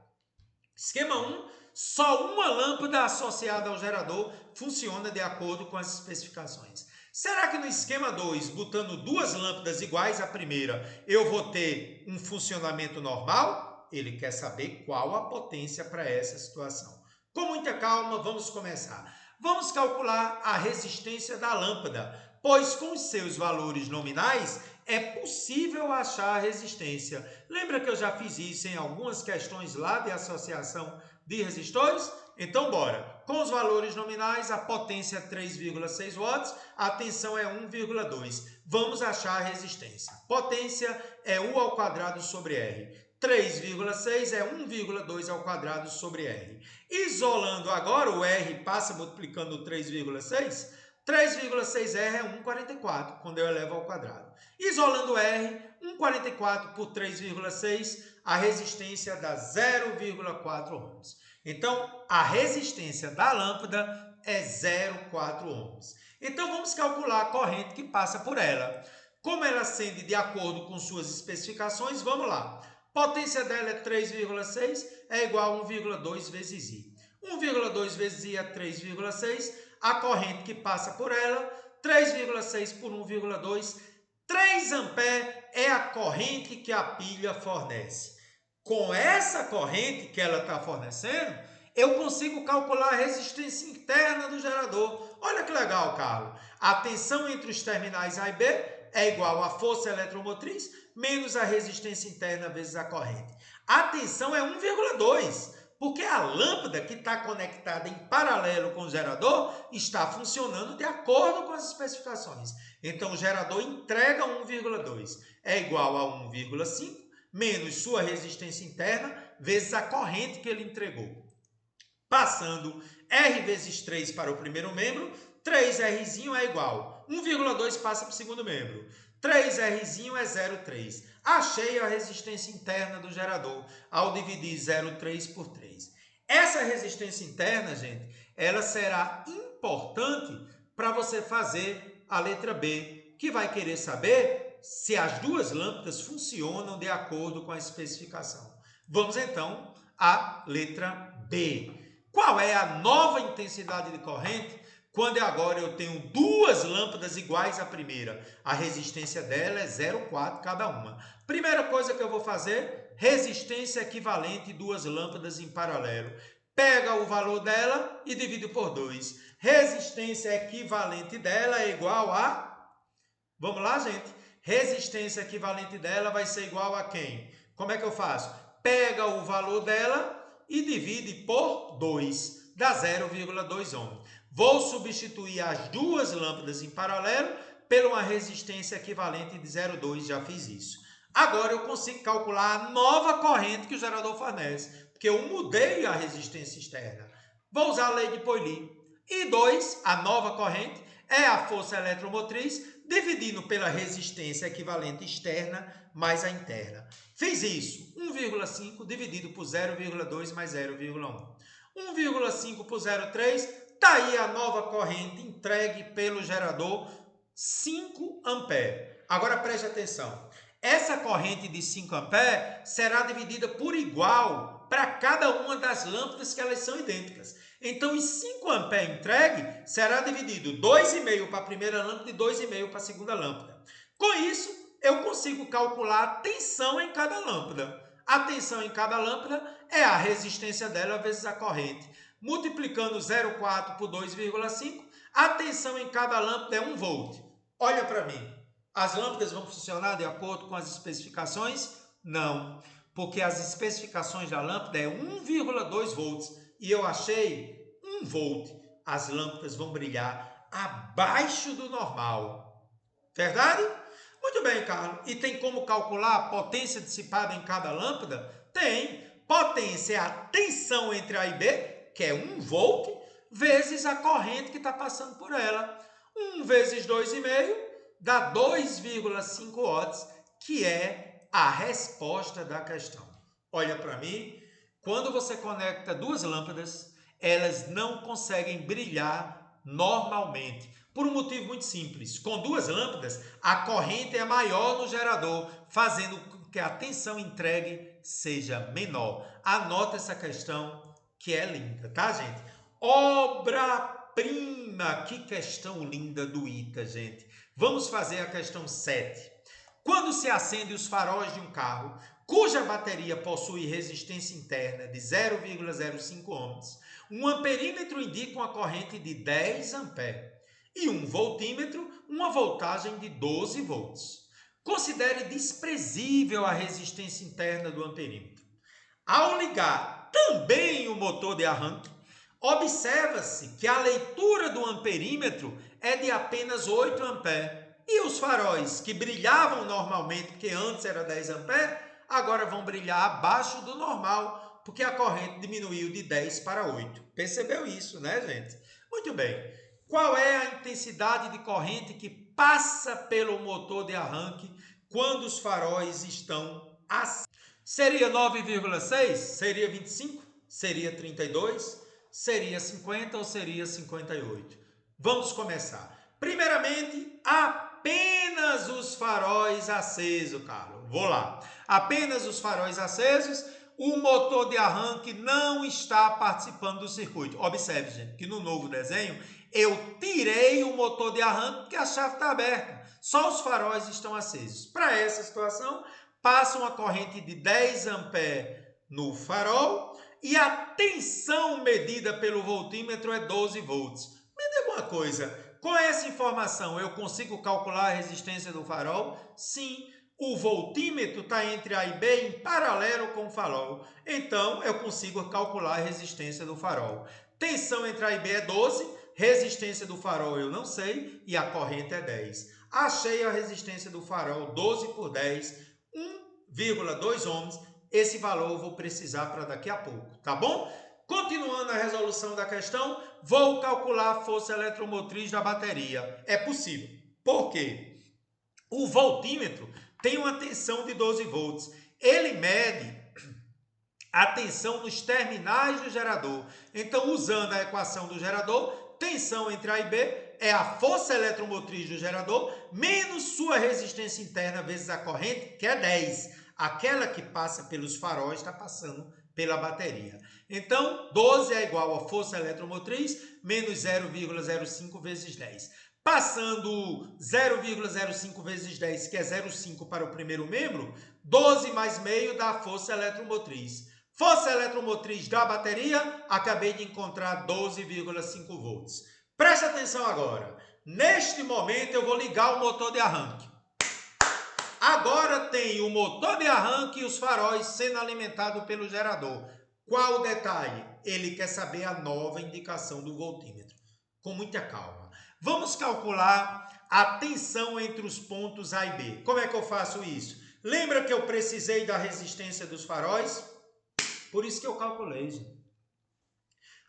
esquema 1, só uma lâmpada associada ao gerador funciona de acordo com as especificações. Será que no esquema 2, botando duas lâmpadas iguais à primeira, eu vou ter um funcionamento normal? Ele quer saber qual a potência para essa situação. Com muita calma, vamos começar. Vamos calcular a resistência da lâmpada, pois com os seus valores nominais é possível achar a resistência. Lembra que eu já fiz isso em algumas questões lá de associação de resistores? Então, bora! Com os valores nominais, a potência é 3,6 watts, a tensão é 1,2. Vamos achar a resistência. Potência é U ao quadrado sobre R. 3,6 é 1,2 ao quadrado sobre R. Isolando agora, o R passa multiplicando 3,6. 3,6R é 1,44, quando eu elevo ao quadrado. Isolando R, 1,44 por 3,6, a resistência dá 0,4 ohms. Então, a resistência da lâmpada é 0,4 ohms. Então, vamos calcular a corrente que passa por ela. Como ela acende de acordo com suas especificações, vamos lá. Potência dela é 3,6, é igual a 1,2 vezes I. 1,2 vezes I é 3,6. A corrente que passa por ela, 3,6 por 1,2, 3 amperes é a corrente que a pilha fornece. Com essa corrente que ela está fornecendo, eu consigo calcular a resistência interna do gerador. Olha que legal, Carlos. A tensão entre os terminais A e B é igual à força eletromotriz menos a resistência interna vezes a corrente. A tensão é 1,2, porque a lâmpada que está conectada em paralelo com o gerador está funcionando de acordo com as especificações. Então, o gerador entrega 1,2, é igual a 1,5 menos sua resistência interna vezes a corrente que ele entregou. Passando R vezes 3 para o primeiro membro, 3Rzinho é igual. 1,2 passa para o segundo membro. 3Rzinho é 0,3. Achei a resistência interna do gerador ao dividir 0,3 por 3. Essa resistência interna, gente, ela será importante para você fazer a letra B, que vai querer saber se as duas lâmpadas funcionam de acordo com a especificação. Vamos então à letra B. Qual é a nova intensidade de corrente quando agora eu tenho duas lâmpadas iguais à primeira? A resistência dela é 0,4 cada uma. Primeira coisa que eu vou fazer, resistência equivalente duas lâmpadas em paralelo. Pega o valor dela e divide por 2. Resistência equivalente dela é igual a... Vamos lá, gente? Resistência equivalente dela vai ser igual a quem? Como é que eu faço? Pega o valor dela e divide por 2, dá 0,2 ohms. Vou substituir as duas lâmpadas em paralelo por uma resistência equivalente de 0,2, já fiz isso. Agora eu consigo calcular a nova corrente que o gerador fornece, porque eu mudei a resistência externa. Vou usar a lei de Pauli. I2, a nova corrente, é a força eletromotriz dividindo pela resistência equivalente externa mais a interna. Fiz isso, 1,5 dividido por 0,2 mais 0,1. 1,5 por 0,3, está aí a nova corrente entregue pelo gerador, 5 amperes. Agora preste atenção, essa corrente de 5 amperes será dividida por igual para cada uma das lâmpadas que elas são idênticas. Então, os 5 amperes entregue será dividido 2,5 para a primeira lâmpada e 2,5 para a segunda lâmpada. Com isso, eu consigo calcular a tensão em cada lâmpada. A tensão em cada lâmpada é a resistência dela vezes a corrente. Multiplicando 0,4 por 2,5, a tensão em cada lâmpada é 1 volt. Olha para mim, as lâmpadas vão funcionar de acordo com as especificações? Não, porque as especificações da lâmpada é 1,2 volts. E eu achei 1 volt. As lâmpadas vão brilhar abaixo do normal. Verdade? Muito bem, Carlos. E tem como calcular a potência dissipada em cada lâmpada? Tem. Potência é a tensão entre A e B, que é 1 volt, vezes a corrente que está passando por ela. 1 vezes 2,5 dá 2,5 watts, que é a resposta da questão. Olha para mim. Quando você conecta duas lâmpadas, elas não conseguem brilhar normalmente. Por um motivo muito simples. Com duas lâmpadas, a corrente é maior no gerador, fazendo com que a tensão entregue seja menor. Anota essa questão que é linda, tá, gente? Obra-prima! Que questão linda do ITA, gente. Vamos fazer a questão 7. Quando se acende os faróis de um carro, cuja bateria possui resistência interna de 0,05 ohms, um amperímetro indica uma corrente de 10 amperes e um voltímetro uma voltagem de 12 volts. Considere desprezível a resistência interna do amperímetro. Ao ligar também o motor de arranque, observa-se que a leitura do amperímetro é de apenas 8 amperes. E os faróis que brilhavam normalmente, porque antes era 10 amperes, agora vão brilhar abaixo do normal, porque a corrente diminuiu de 10 para 8. Percebeu isso, né, gente? Muito bem. Qual é a intensidade de corrente que passa pelo motor de arranque quando os faróis estão assim? Seria 9,6? Seria 25? Seria 32? Seria 50 ou seria 58? Vamos começar. Primeiramente, apenas os faróis acesos, Carlos. Vou lá. Apenas os faróis acesos, o motor de arranque não está participando do circuito. Observe, gente, que no novo desenho eu tirei o motor de arranque porque a chave está aberta. Só os faróis estão acesos. Para essa situação, passa uma corrente de 10 amperes no farol e a tensão medida pelo voltímetro é 12 volts. Me dê uma coisa, com essa informação eu consigo calcular a resistência do farol? Sim. O voltímetro está entre A e B em paralelo com o farol. Então, eu consigo calcular a resistência do farol. Tensão entre A e B é 12, resistência do farol eu não sei e a corrente é 10. Achei a resistência do farol 12 por 10, 1,2 ohms. Esse valor eu vou precisar para daqui a pouco, tá bom? Continuando a resolução da questão, vou calcular a força eletromotriz da bateria. É possível. Por quê? O voltímetro tem uma tensão de 12 volts. Ele mede a tensão nos terminais do gerador. Então, usando a equação do gerador, tensão entre A e B é a força eletromotriz do gerador menos sua resistência interna vezes a corrente, que é 10. Aquela que passa pelos faróis está passando pela bateria. Então, 12 é igual a força eletromotriz menos 0,05 vezes 10. Passando 0,05 vezes 10, que é 0,5 para o primeiro membro, 12 mais meio dá a força eletromotriz. Força eletromotriz da bateria, acabei de encontrar 12,5 volts. Preste atenção agora. Neste momento eu vou ligar o motor de arranque. Agora tem o motor de arranque e os faróis sendo alimentados pelo gerador. Qual o detalhe? Ele quer saber a nova indicação do voltímetro. Com muita calma. Vamos calcular a tensão entre os pontos A e B. Como é que eu faço isso? Lembra que eu precisei da resistência dos faróis? Por isso que eu calculei, gente.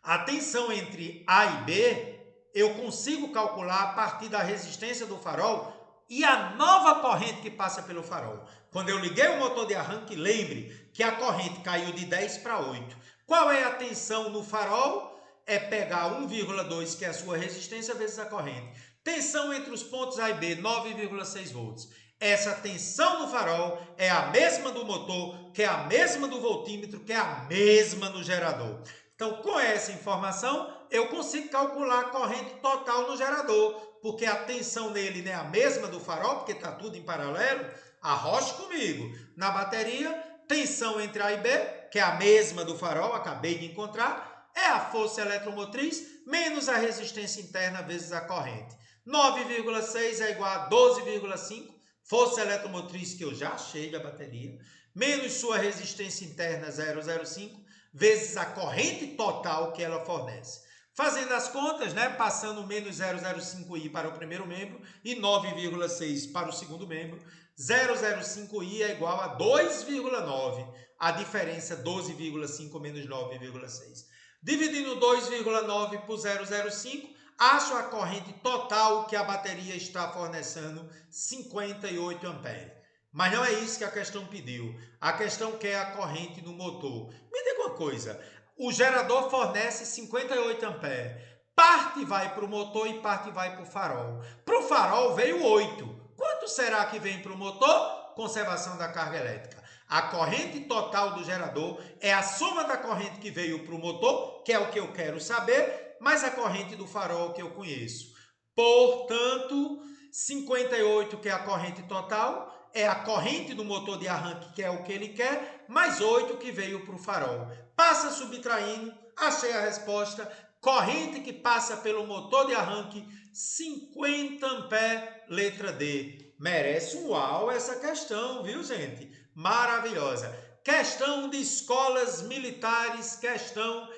A tensão entre A e B, eu consigo calcular a partir da resistência do farol e a nova corrente que passa pelo farol. Quando eu liguei o motor de arranque, lembre que a corrente caiu de 10 para 8. Qual é a tensão no farol? É pegar 1,2, que é a sua resistência, vezes a corrente. Tensão entre os pontos A e B, 9,6 volts. Essa tensão no farol é a mesma do motor, que é a mesma do voltímetro, que é a mesma no gerador. Então, com essa informação, eu consigo calcular a corrente total no gerador, porque a tensão nele não é a mesma do farol, porque está tudo em paralelo. Arroche comigo. Na bateria, tensão entre A e B, que é a mesma do farol, acabei de encontrar, é a força eletromotriz menos a resistência interna vezes a corrente. 9,6 é igual a 12,5, força eletromotriz que eu já achei da bateria, menos sua resistência interna 0,05, vezes a corrente total que ela fornece. Fazendo as contas, né, passando menos 0,05i para o primeiro membro e 9,6 para o segundo membro, 0,05i é igual a 2,9. A diferença 12,5 menos 9,6. Dividindo 2,9 por 0,05, acho a corrente total que a bateria está fornecendo, 58 amperes. Mas não é isso que a questão pediu. A questão quer a corrente no motor. Me diga uma coisa, o gerador fornece 58 amperes. Parte vai para o motor e parte vai para o farol. Para o farol veio 8. Quanto será que vem para o motor? Conservação da carga elétrica. A corrente total do gerador é a soma da corrente que veio para o motor, que é o que eu quero saber, mais a corrente do farol que eu conheço. Portanto, 58, que é a corrente total, é a corrente do motor de arranque, que é o que ele quer, mais 8 que veio para o farol. Passa subtraindo, achei a resposta. Corrente que passa pelo motor de arranque, 50 amperes, letra D. Merece um uau essa questão, viu, gente? Maravilhosa. Questão de escolas militares, questão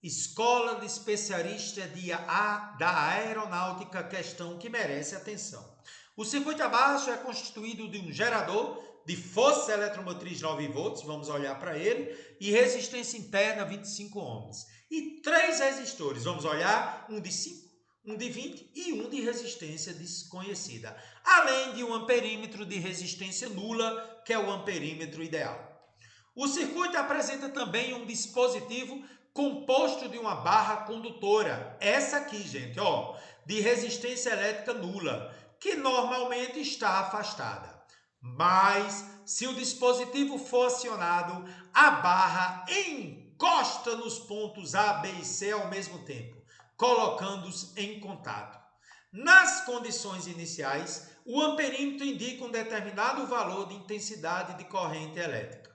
escola de especialista da aeronáutica, questão que merece atenção. O circuito abaixo é constituído de um gerador de força eletromotriz 9 volts, vamos olhar para ele, e resistência interna 25 ohms. E 3 resistores, vamos olhar, um de 5, um de 20 e um de resistência desconhecida. Além de um amperímetro de resistência nula, que é o amperímetro ideal. O circuito apresenta também um dispositivo composto de uma barra condutora, essa aqui, gente, ó, de resistência elétrica nula, que normalmente está afastada. Mas, se o dispositivo for acionado, a barra encosta nos pontos A, B e C ao mesmo tempo, colocando-os em contato. Nas condições iniciais, o amperímetro indica um determinado valor de intensidade de corrente elétrica.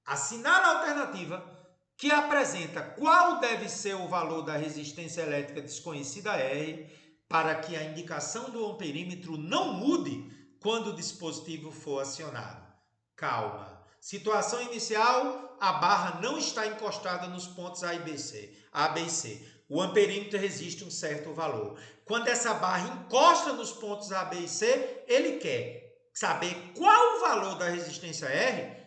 Assinale a alternativa que apresenta qual deve ser o valor da resistência elétrica desconhecida R para que a indicação do amperímetro não mude quando o dispositivo for acionado. Calma. Situação inicial, a barra não está encostada nos pontos A e C. O amperímetro resiste um certo valor. Quando essa barra encosta nos pontos A, B e C, ele quer saber qual o valor da resistência R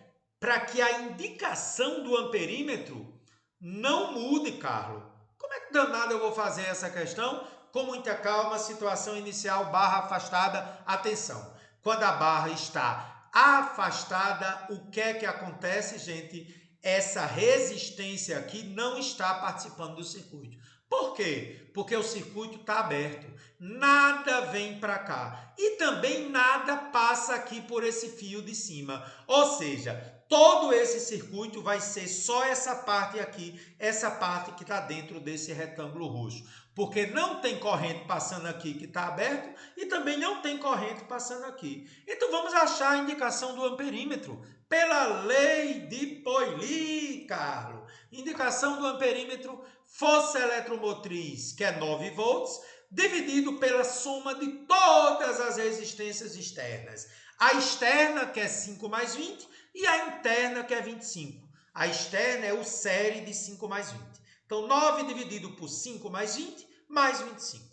para que a indicação do amperímetro não mude, Carlos. Como é que danado eu vou fazer essa questão? Com muita calma, situação inicial, barra afastada, atenção. Quando a barra está afastada, o que é que acontece, gente? Essa resistência aqui não está participando do circuito. Por quê? Porque o circuito está aberto. Nada vem para cá. E também nada passa aqui por esse fio de cima. Ou seja, todo esse circuito vai ser só essa parte aqui, essa parte que está dentro desse retângulo roxo. Porque não tem corrente passando aqui que está aberto e também não tem corrente passando aqui. Então vamos achar a indicação do amperímetro pela lei de Pauli, Carlos. Indicação do amperímetro, força eletromotriz, que é 9 volts, dividido pela soma de todas as resistências externas. A externa, que é 5 mais 20, e a interna, que é 25. A externa é o série de 5 mais 20. Então, 9 dividido por 5 mais 20, mais 25.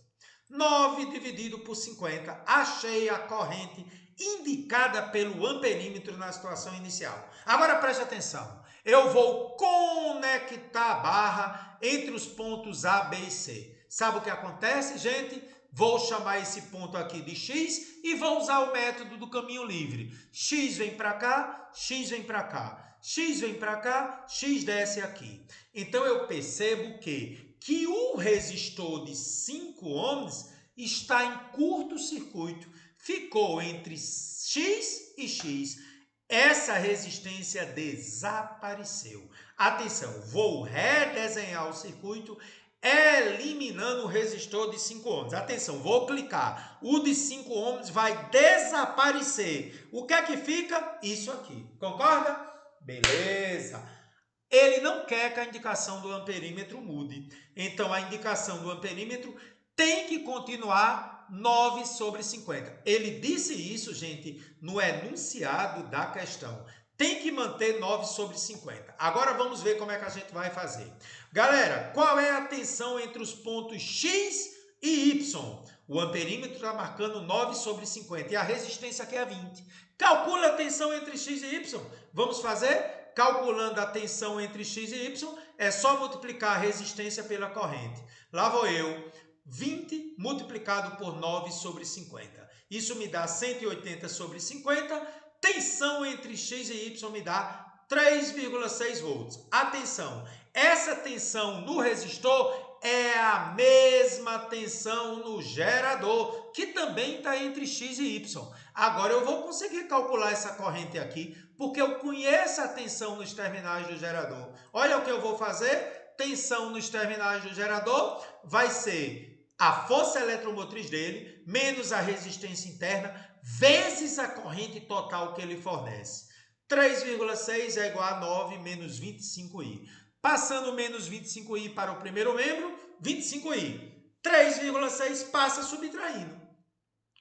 9 dividido por 50, achei a corrente indicada pelo amperímetro na situação inicial. Agora preste atenção. Eu vou conectar a barra entre os pontos A, B e C. Sabe o que acontece, gente? Vou chamar esse ponto aqui de X e vou usar o método do caminho livre. X vem para cá, X vem para cá. X vem para cá, X desce aqui. Então eu percebo que o resistor de 5 ohms está em curto-circuito. Ficou entre X e X. Essa resistência desapareceu. Atenção, vou redesenhar o circuito eliminando o resistor de 5 ohms. Atenção, vou clicar. O de 5 ohms vai desaparecer. O que é que fica? Isso aqui. Concorda? Beleza. Ele não quer que a indicação do amperímetro mude. Então, a indicação do amperímetro tem que continuar 9 sobre 50. Ele disse isso, gente, no enunciado da questão. Tem que manter 9 sobre 50. Agora vamos ver como é que a gente vai fazer. Galera, qual é a tensão entre os pontos X e Y? O amperímetro está marcando 9 sobre 50 e a resistência aqui é 20. Calcula a tensão entre X e Y. Vamos fazer? Calculando a tensão entre X e Y, é só multiplicar a resistência pela corrente. Lá vou eu. 20 multiplicado por 9 sobre 50. Isso me dá 180 sobre 50. Tensão entre X e Y me dá 3,6 volts. Atenção, essa tensão no resistor é a mesma tensão no gerador, que também está entre X e Y. Agora eu vou conseguir calcular essa corrente aqui, porque eu conheço a tensão nos terminais do gerador. Olha o que eu vou fazer. Tensão nos terminais do gerador vai ser a força eletromotriz dele, menos a resistência interna, vezes a corrente total que ele fornece. 3,6 é igual a 9 menos 25i. Passando menos 25i para o primeiro membro, 25i. 3,6 passa subtraindo.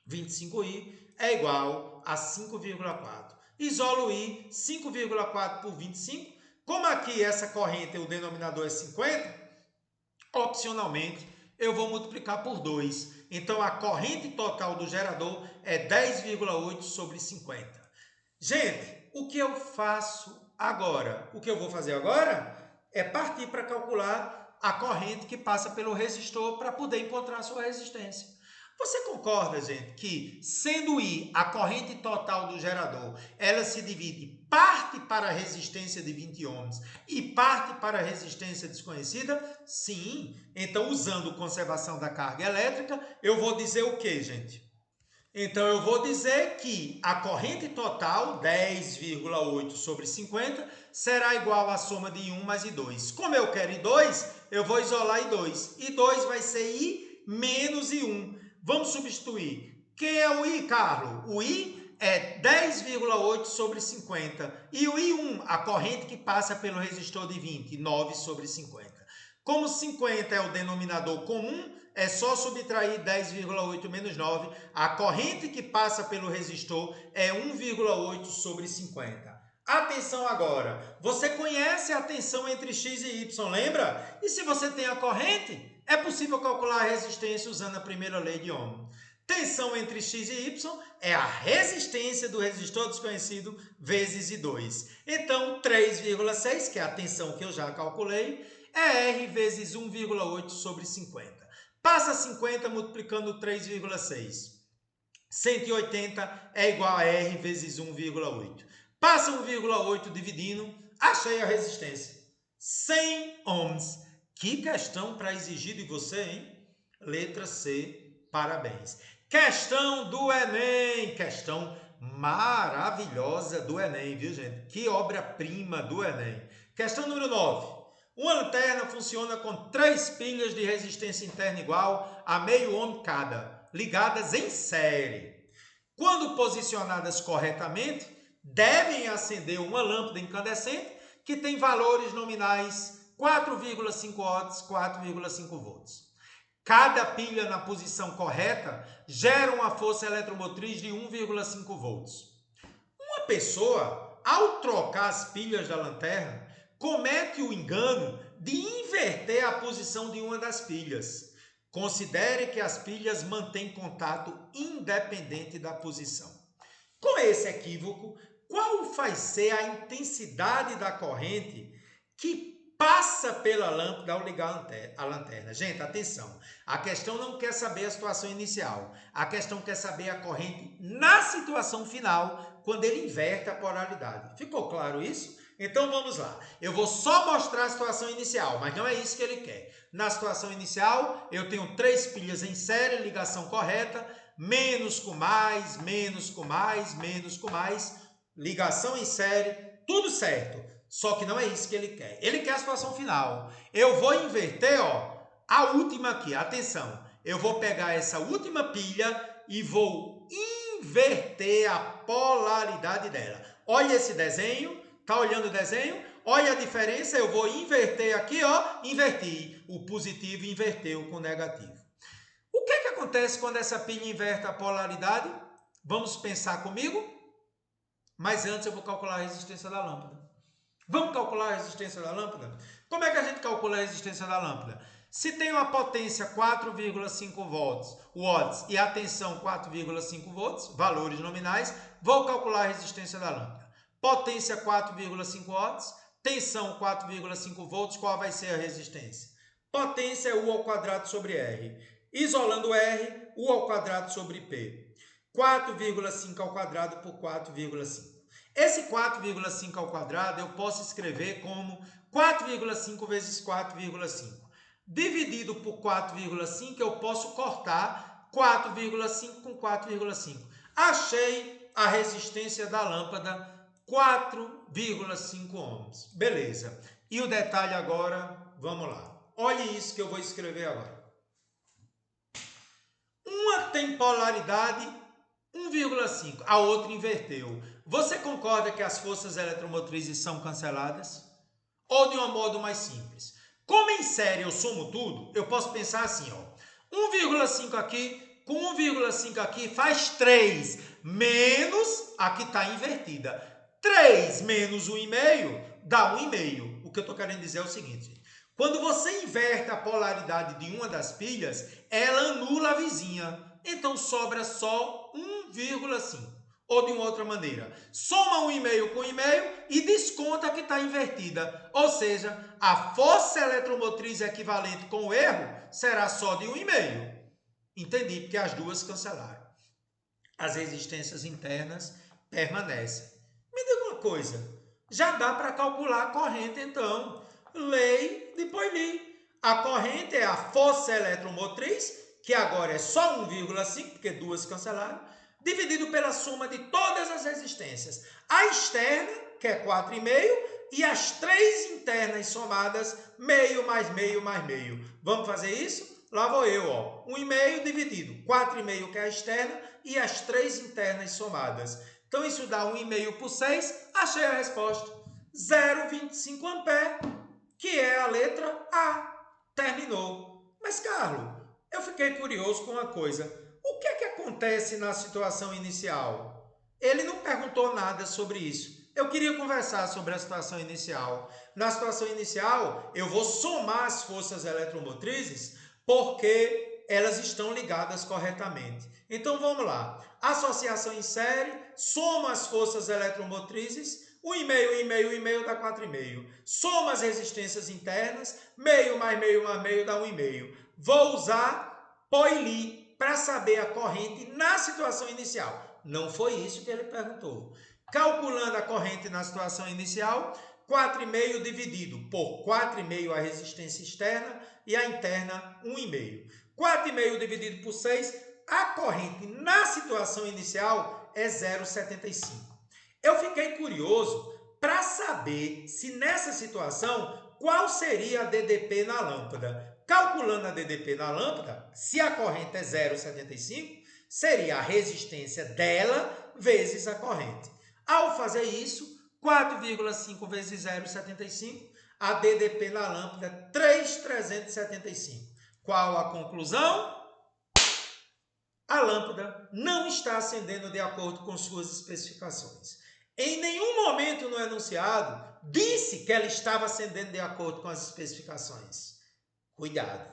25i é igual a 5,4. Isolo o i, 5,4 por 25. Como aqui essa corrente, o denominador é 50, opcionalmente, eu vou multiplicar por 2. Então, a corrente total do gerador é 10,8 sobre 50. Gente, o que eu faço agora? O que eu vou fazer agora é partir para calcular a corrente que passa pelo resistor para poder encontrar a sua resistência. Você concorda, gente, que sendo I a corrente total do gerador, ela se divide parte para a resistência de 20 ohms e parte para a resistência desconhecida? Sim. Então, usando conservação da carga elétrica, eu vou dizer o que, gente? Então, eu vou dizer que a corrente total, 10,8 sobre 50, será igual à soma de I1 mais I2. Como eu quero I2, eu vou isolar I2. I2 vai ser I menos I1. Vamos substituir. Quem é o I, Carlos? O I é 10,8 sobre 50. E o I1, a corrente que passa pelo resistor de 20, 9 sobre 50. Como 50 é o denominador comum, é só subtrair 10,8 menos 9. A corrente que passa pelo resistor é 1,8 sobre 50. Atenção agora, você conhece a tensão entre X e Y, lembra? E se você tem a corrente, é possível calcular a resistência usando a primeira lei de Ohm. Tensão entre X e Y é a resistência do resistor desconhecido vezes I2. Então, 3,6, que é a tensão que eu já calculei, é R vezes 1,8 sobre 50. Passa 50 multiplicando 3,6. 180 é igual a R vezes 1,8. Passa 1,8 dividindo, achei a resistência. 100 ohms. Que questão para exigir de você, hein? Letra C, parabéns. Questão do Enem, questão maravilhosa do Enem, viu gente? Que obra-prima do Enem. Questão número 9. Uma lanterna funciona com 3 pilhas de resistência interna igual a meio ohm cada, ligadas em série. Quando posicionadas corretamente, devem acender uma lâmpada incandescente que tem valores nominais 4,5 watts, 4,5 volts. Cada pilha na posição correta gera uma força eletromotriz de 1,5 volts. Uma pessoa, ao trocar as pilhas da lanterna, comete o engano de inverter a posição de uma das pilhas. Considere que as pilhas mantêm contato independente da posição. Com esse equívoco, qual vai ser a intensidade da corrente que passa pela lâmpada ao ligar a lanterna? Gente, atenção. A questão não quer saber a situação inicial. A questão quer saber a corrente na situação final, quando ele inverte a polaridade. Ficou claro isso? Então vamos lá. Eu vou só mostrar a situação inicial, mas não é isso que ele quer. Na situação inicial, eu tenho 3 pilhas em série, ligação correta, menos com mais, menos com mais, menos com mais, ligação em série, tudo certo. Só que não é isso que ele quer. Ele quer a situação final. Eu vou inverter, ó, a última aqui, atenção. Eu vou pegar essa última pilha e vou inverter a polaridade dela. Olha esse desenho. Tá olhando o desenho? Olha a diferença, eu vou inverter aqui, ó, inverti. O positivo inverteu com o negativo. O que acontece quando essa pilha inverte a polaridade? Vamos pensar comigo? Mas antes eu vou calcular a resistência da lâmpada. Vamos calcular a resistência da lâmpada? Como é que a gente calcula a resistência da lâmpada? Se tem uma potência 4,5 watts e a tensão 4,5 volts, valores nominais, vou calcular a resistência da lâmpada. Potência 4,5 watts, tensão 4,5 volts, qual vai ser a resistência? Potência é U ao quadrado sobre R. Isolando R, U ao quadrado sobre P. 4,5 ao quadrado por 4,5. Esse 4,5 ao quadrado eu posso escrever como 4,5 vezes 4,5. Dividido por 4,5 eu posso cortar 4,5 com 4,5. Achei a resistência da lâmpada 4,5 ohms. Beleza. E o detalhe agora, vamos lá. Olhe isso que eu vou escrever agora. Uma tem polaridade 1,5, a outra inverteu. Você concorda que as forças eletromotrizes são canceladas? Ou de um modo mais simples? Como em série eu somo tudo, eu posso pensar assim, ó. 1,5 aqui com 1,5 aqui faz 3, menos a que está invertida. 3 menos 1,5 dá 1,5. O que eu estou querendo dizer é o seguinte. Quando você inverte a polaridade de uma das pilhas, ela anula a vizinha. Então sobra só 1,5. Ou de uma outra maneira, soma 1,5 com 1,5 e desconta a que está invertida. Ou seja, a força eletromotriz equivalente com o erro será só de 1,5. Entendi, porque as duas cancelaram. As resistências internas permanecem. Me diga uma coisa, já dá para calcular a corrente então. Lei de Pauli. A corrente é a força eletromotriz, que agora é só 1,5, porque duas cancelaram, dividido pela soma de todas as resistências. A externa, que é 4,5, e as 3 internas somadas, meio mais meio mais meio. Vamos fazer isso? lá vou eu, ó, 1,5 dividido, 4,5 que é a externa e as 3 internas somadas. Então, isso dá 1,5 por 6, achei a resposta. 0,25 ampere, que é a letra A. Terminou. Mas, Carlos, eu fiquei curioso com uma coisa. O que é que acontece na situação inicial? Ele não perguntou nada sobre isso. Eu queria conversar sobre a situação inicial. Na situação inicial, eu vou somar as forças eletromotrizes porque elas estão ligadas corretamente. Então, vamos lá. Associação em série, soma as forças eletromotrizes, 1,5, 1,5, 1,5 dá 4,5. Soma as resistências internas, meio mais meio mais meio dá 1,5. Vou usar Poili para saber a corrente na situação inicial. Não foi isso que ele perguntou. Calculando a corrente na situação inicial, 4,5 dividido por 4,5 a resistência externa e a interna 1,5. 4,5 dividido por 6, a corrente na situação inicial é 0,75. Eu fiquei curioso para saber se nessa situação qual seria a DDP na lâmpada. Calculando a DDP na lâmpada, se a corrente é 0,75, seria a resistência dela vezes a corrente. Ao fazer isso, 4,5 vezes 0,75, a DDP na lâmpada é 3,375. Qual a conclusão? A lâmpada não está acendendo de acordo com suas especificações. Em nenhum momento no enunciado disse que ela estava acendendo de acordo com as especificações. Cuidado!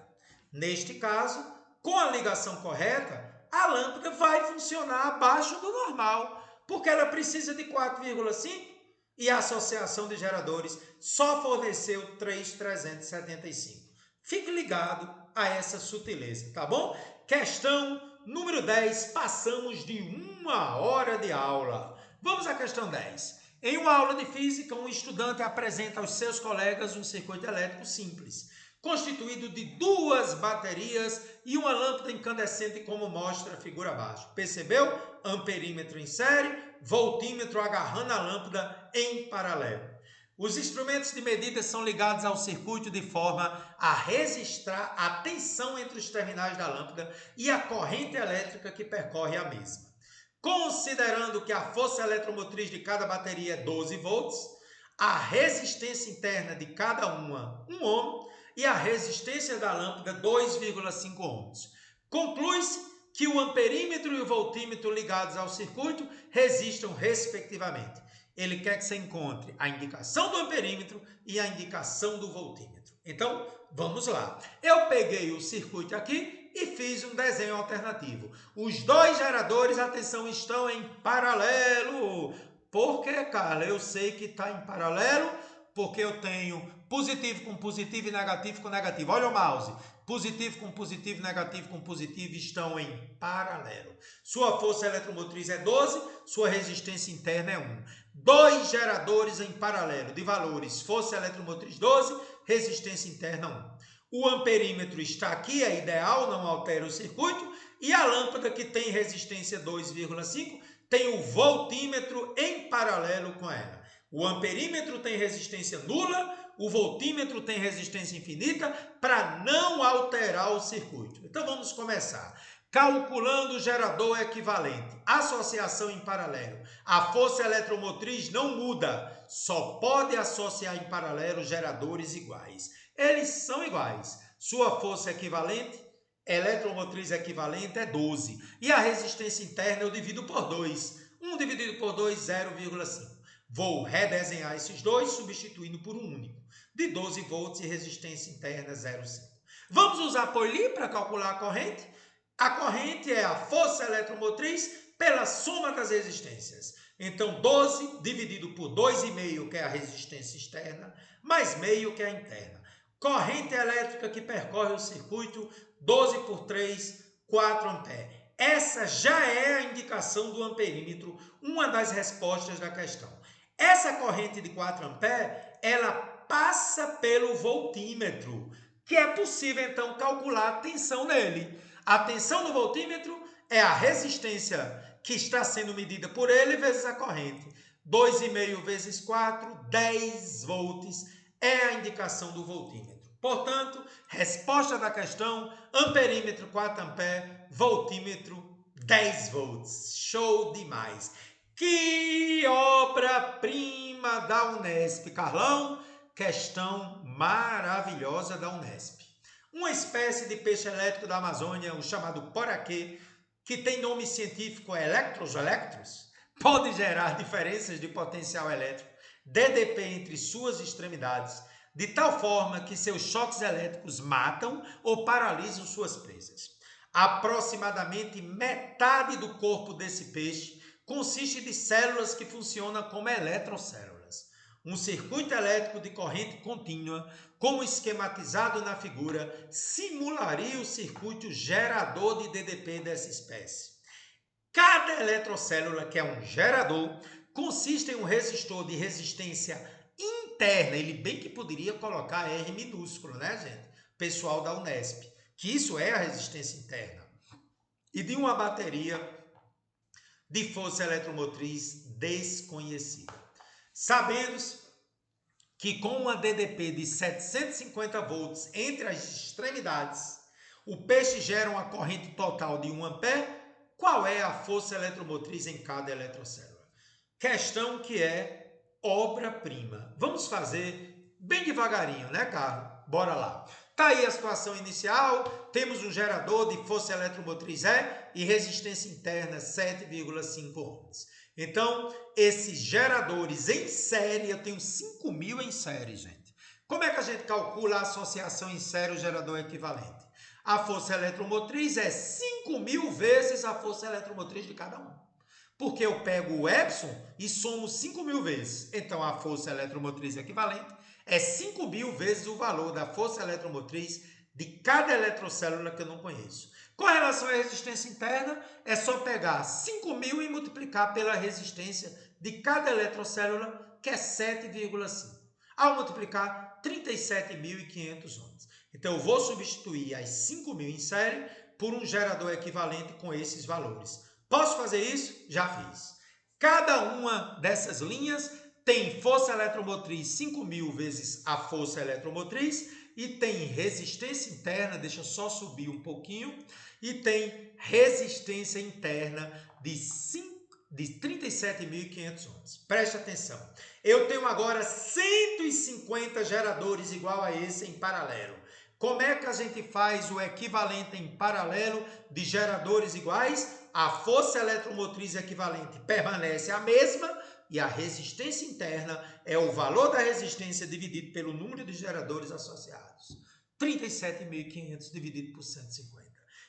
Neste caso, com a ligação correta, a lâmpada vai funcionar abaixo do normal, porque ela precisa de 4,5 e a associação de geradores só forneceu 3,375. Fique ligado a essa sutileza, tá bom? Questão número 10, passamos de 1 hora de aula. Vamos à questão 10. Em uma aula de física, um estudante apresenta aos seus colegas um circuito elétrico simples, constituído de 2 baterias e uma lâmpada incandescente, como mostra a figura abaixo. Percebeu? Amperímetro em série, voltímetro agarrando a lâmpada em paralelo. Os instrumentos de medida são ligados ao circuito de forma a registrar a tensão entre os terminais da lâmpada e a corrente elétrica que percorre a mesma. Considerando que a força eletromotriz de cada bateria é 12 volts, a resistência interna de cada uma 1 ohm e a resistência da lâmpada 2,5 ohms. Conclui-se que o amperímetro e o voltímetro ligados ao circuito resistam respectivamente. Ele quer que você encontre a indicação do amperímetro e a indicação do voltímetro. Então, vamos lá. Eu peguei o circuito aqui e fiz um desenho alternativo. Os 2 geradores, atenção, estão em paralelo. Por que, Carla? Eu sei que está em paralelo porque eu tenho positivo com positivo e negativo com negativo. Olha o mouse. Positivo com positivo, negativo com positivo estão em paralelo. Sua força eletromotriz é 12, sua resistência interna é 1. 2 geradores em paralelo de valores força eletromotriz 12, resistência interna 1. O amperímetro está aqui, é ideal, não altera o circuito. E a lâmpada, que tem resistência 2,5, tem o voltímetro em paralelo com ela. O amperímetro tem resistência nula, o voltímetro tem resistência infinita, para não alterar o circuito. Então vamos começar. Calculando o gerador equivalente, associação em paralelo. A força eletromotriz não muda, só pode associar em paralelo geradores iguais. Eles são iguais. Sua força equivalente, eletromotriz equivalente é 12. E a resistência interna eu divido por 2. 1 dividido por 2, 0,5. Vou redesenhar esses dois, substituindo por um único, de 12 volts e resistência interna 0,5. Vamos usar Poili para calcular a corrente? A corrente é a força eletromotriz pela soma das resistências. Então, 12 dividido por 2,5, que é a resistência externa, mais meio, que é a interna. Corrente elétrica que percorre o circuito, 12 por 3, 4 amperes. Essa já é a indicação do amperímetro, uma das respostas da questão. Essa corrente de 4 amperes, ela passa pelo voltímetro, que é possível, então, calcular a tensão nele. A tensão no voltímetro é a resistência que está sendo medida por ele vezes a corrente. 2,5 vezes 4, 10 volts, é a indicação do voltímetro. Portanto, resposta da questão, amperímetro 4 ampere, voltímetro 10 volts. Show demais! Que obra-prima da Unesp, Carlão! Questão maravilhosa da Unesp. Uma espécie de peixe elétrico da Amazônia, o chamado poraquê, que tem nome científico electros, pode gerar diferenças de potencial elétrico, DDP, entre suas extremidades, de tal forma que seus choques elétricos matam ou paralisam suas presas. Aproximadamente metade do corpo desse peixe consiste de células que funcionam como eletrocélulas. Um circuito elétrico de corrente contínua, como esquematizado na figura, simularia o circuito gerador de DDP dessa espécie. Cada eletrocélula, que é um gerador, consiste em um resistor de resistência interna. Ele bem que poderia colocar R minúsculo, né, gente? Pessoal da Unesp, que isso é a resistência interna. E de uma bateria de força eletromotriz desconhecida. Sabendo que com uma DDP de 750 volts entre as extremidades, o peixe gera uma corrente total de 1 ampere, qual é a força eletromotriz em cada eletrocélula? Questão que é obra-prima. Vamos fazer bem devagarinho, né, Carlos? Bora lá. Tá aí a situação inicial, temos um gerador de força eletromotriz E e resistência interna 7,5 ohms. Então, esses geradores em série, eu tenho 5.000 em série, gente. Como é que a gente calcula a associação em série o gerador equivalente? A força eletromotriz é 5.000 vezes a força eletromotriz de cada um. Porque eu pego o Epson e somo 5.000 vezes. Então, a força eletromotriz equivalente é 5.000 vezes o valor da força eletromotriz de cada eletrocélula que eu não conheço. Com relação à resistência interna, é só pegar 5.000 e multiplicar pela resistência de cada eletrocélula, que é 7,5. Ao multiplicar, 37.500 ohms. Então, eu vou substituir as 5.000 em série por um gerador equivalente com esses valores. Posso fazer isso? Já fiz. Cada uma dessas linhas tem força eletromotriz 5.000 vezes a força eletromotriz e tem resistência interna, deixa eu só subir um pouquinho, e tem resistência interna de 37.500 ohms. Preste atenção. Eu tenho agora 150 geradores igual a esse em paralelo. Como é que a gente faz o equivalente em paralelo de geradores iguais? A força eletromotriz equivalente permanece a mesma e a resistência interna é o valor da resistência dividido pelo número de geradores associados. 37.500 dividido por 150.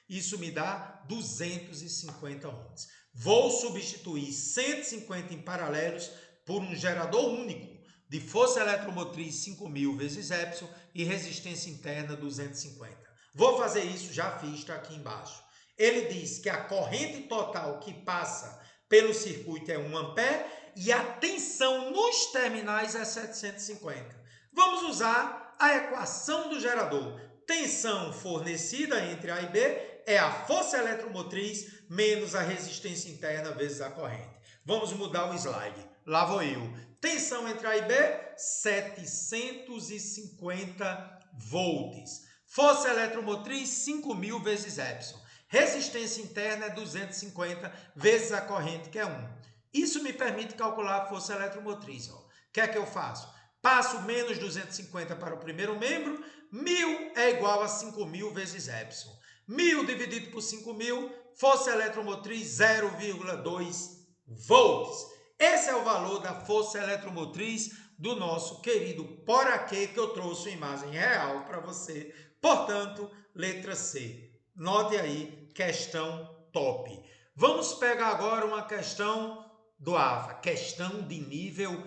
Isso me dá 250 ohms. Vou substituir 150 em paralelos por um gerador único de força eletromotriz 5.000 vezes Epson e resistência interna 250. Vou fazer isso, já fiz, está aqui embaixo. Ele diz que a corrente total que passa pelo circuito é 1 ampere e a tensão nos terminais é 750. Vamos usar a equação do gerador. Tensão fornecida entre A e B é a força eletromotriz menos a resistência interna vezes a corrente. Vamos mudar o slide. Lá vou eu. Tensão entre A e B, 750 volts. Força eletromotriz, 5.000 vezes Epson. Resistência interna é 250 vezes a corrente, que é 1. Isso me permite calcular a força eletromotriz. O que é que eu faço? Passo menos 250 para o primeiro membro. 1.000 é igual a 5.000 vezes Epson. 1.000 dividido por 5.000, força eletromotriz 0,2 volts. Esse é o valor da força eletromotriz do nosso querido poraquê, que eu trouxe uma imagem real para você. Portanto, letra C. Note aí, questão top. Vamos pegar agora uma questão do AFA, questão de nível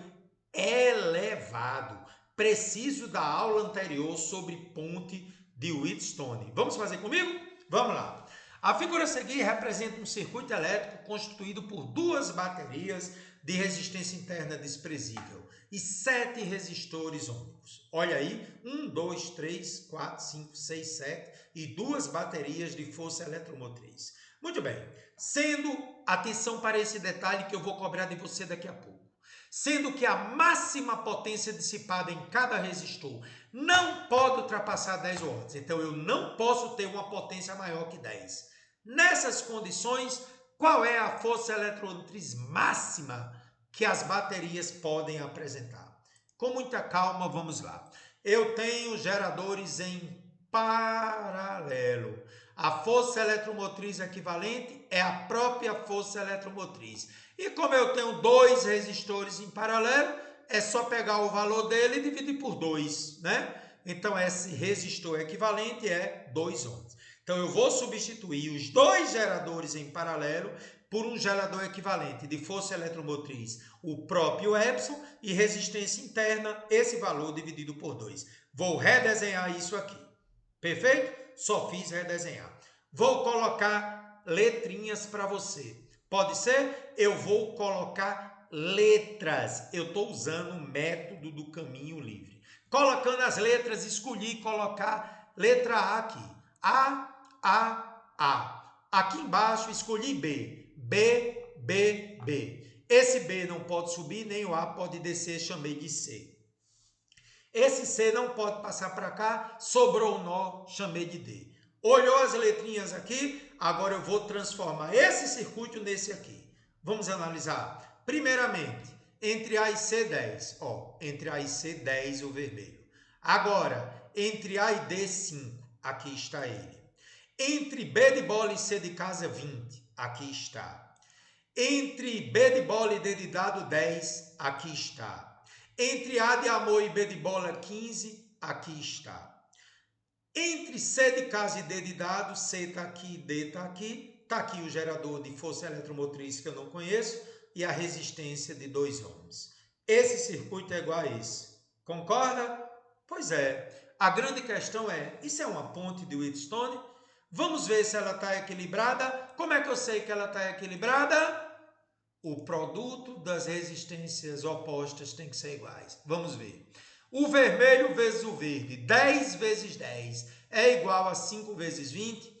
elevado. Preciso da aula anterior sobre ponte de Wheatstone. Vamos fazer comigo? Vamos lá. A figura a seguir representa um circuito elétrico constituído por 2 baterias de resistência interna desprezível e 7 resistores ômicos. Olha aí, 1, 2, 3, 4, 5, 6, 7 e 2 baterias de força eletromotriz. Muito bem, sendo, atenção para esse detalhe que eu vou cobrar de você daqui a pouco, sendo que a máxima potência dissipada em cada resistor não pode ultrapassar 10 watts. Então, eu não posso ter uma potência maior que 10. Nessas condições, qual é a força eletromotriz máxima que as baterias podem apresentar? Com muita calma, vamos lá. Eu tenho geradores em paralelo. A força eletromotriz equivalente é a própria força eletromotriz. E como eu tenho dois resistores em paralelo, é só pegar o valor dele e dividir por 2, né? Então, esse resistor equivalente é 2 ohms. Então, eu vou substituir os dois geradores em paralelo por um gerador equivalente de força eletromotriz, o próprio Epson, e resistência interna, esse valor dividido por 2. Vou redesenhar isso aqui. Perfeito? Só fiz redesenhar. Vou colocar letrinhas para você. Pode ser? Eu vou colocar letras. Eu estou usando o método do caminho livre. Colocando as letras, escolhi colocar letra A aqui. A. Aqui embaixo, escolhi B. B. Esse B não pode subir, nem o A pode descer, chamei de C. Esse C não pode passar para cá, sobrou um nó, chamei de D. Olhou as letrinhas aqui, agora eu vou transformar esse circuito nesse aqui. Vamos analisar. Primeiramente, entre A e C, 10. Entre A e C, 10 o vermelho. Agora, entre A e D, 5. Aqui está ele. Entre B de bola e C de casa, 20. Aqui está. Entre B de bola e D de dado, 10. Aqui está. Entre A de amor e B de bola, 15, aqui está. Entre C de casa e D de dado, C está aqui, D está aqui. Está aqui o gerador de força eletromotriz que eu não conheço e a resistência de 2 ohms. Esse circuito é igual a esse. Concorda? Pois é. A grande questão é, isso é uma ponte de Wheatstone? Vamos ver se ela está equilibrada. Como é que eu sei que ela está equilibrada? O produto das resistências opostas tem que ser iguais. Vamos ver. O vermelho vezes o verde, 10 vezes 10, é igual a 5 vezes 20?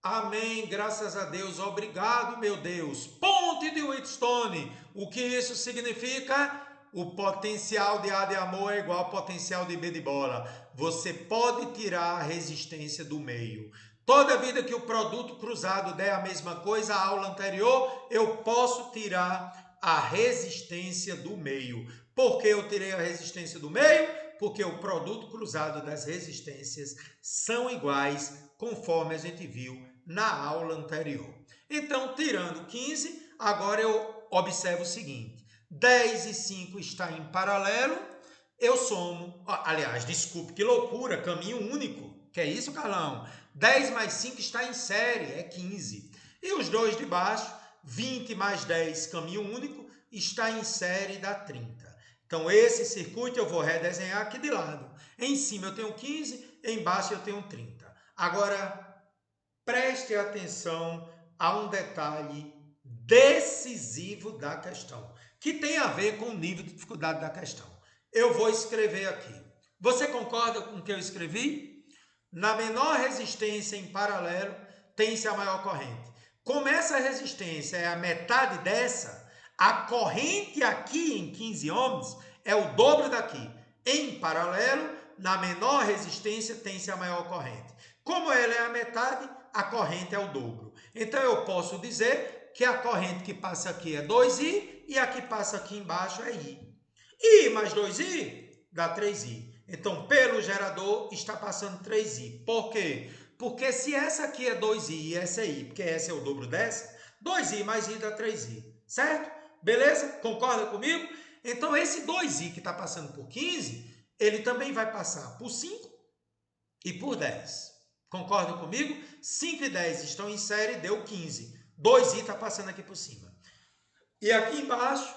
Amém, graças a Deus, obrigado, meu Deus. Ponte de Wheatstone. O que isso significa? O potencial de A de amor é igual ao potencial de B de bola. Você pode tirar a resistência do meio. Toda vida que o produto cruzado der a mesma coisa, a aula anterior, eu posso tirar a resistência do meio. Por que eu tirei a resistência do meio? Porque o produto cruzado das resistências são iguais, conforme a gente viu na aula anterior. Então, tirando 15, agora eu observo o seguinte. 10 e 5 está em paralelo, eu somo, aliás, desculpe, que loucura, caminho único. Que é isso, Carlão? 10 mais 5 está em série, é 15. E os dois de baixo, 20 mais 10, caminho único, está em série, dá 30. Então, esse circuito eu vou redesenhar aqui de lado. Em cima eu tenho 15, embaixo eu tenho 30. Agora, preste atenção a um detalhe decisivo da questão, que tem a ver com o nível de dificuldade da questão. Eu vou escrever aqui. Você concorda com o que eu escrevi? Na menor resistência em paralelo, tem-se a maior corrente. Como essa resistência é a metade dessa, a corrente aqui em 15 ohms é o dobro daqui. Em paralelo, na menor resistência, tem-se a maior corrente. Como ela é a metade, a corrente é o dobro. Então, eu posso dizer que a corrente que passa aqui é 2I e a que passa aqui embaixo é I. I mais 2I dá 3I. Então, pelo gerador, está passando 3I. Por quê? Porque se essa aqui é 2I e essa é I, porque essa é o dobro dessa, 2I mais I dá 3I. Certo? Beleza? Concorda comigo? Então, esse 2I que está passando por 15, ele também vai passar por 5 e por 10. Concorda comigo? 5 e 10 estão em série, deu 15. 2I está passando aqui por cima. E aqui embaixo,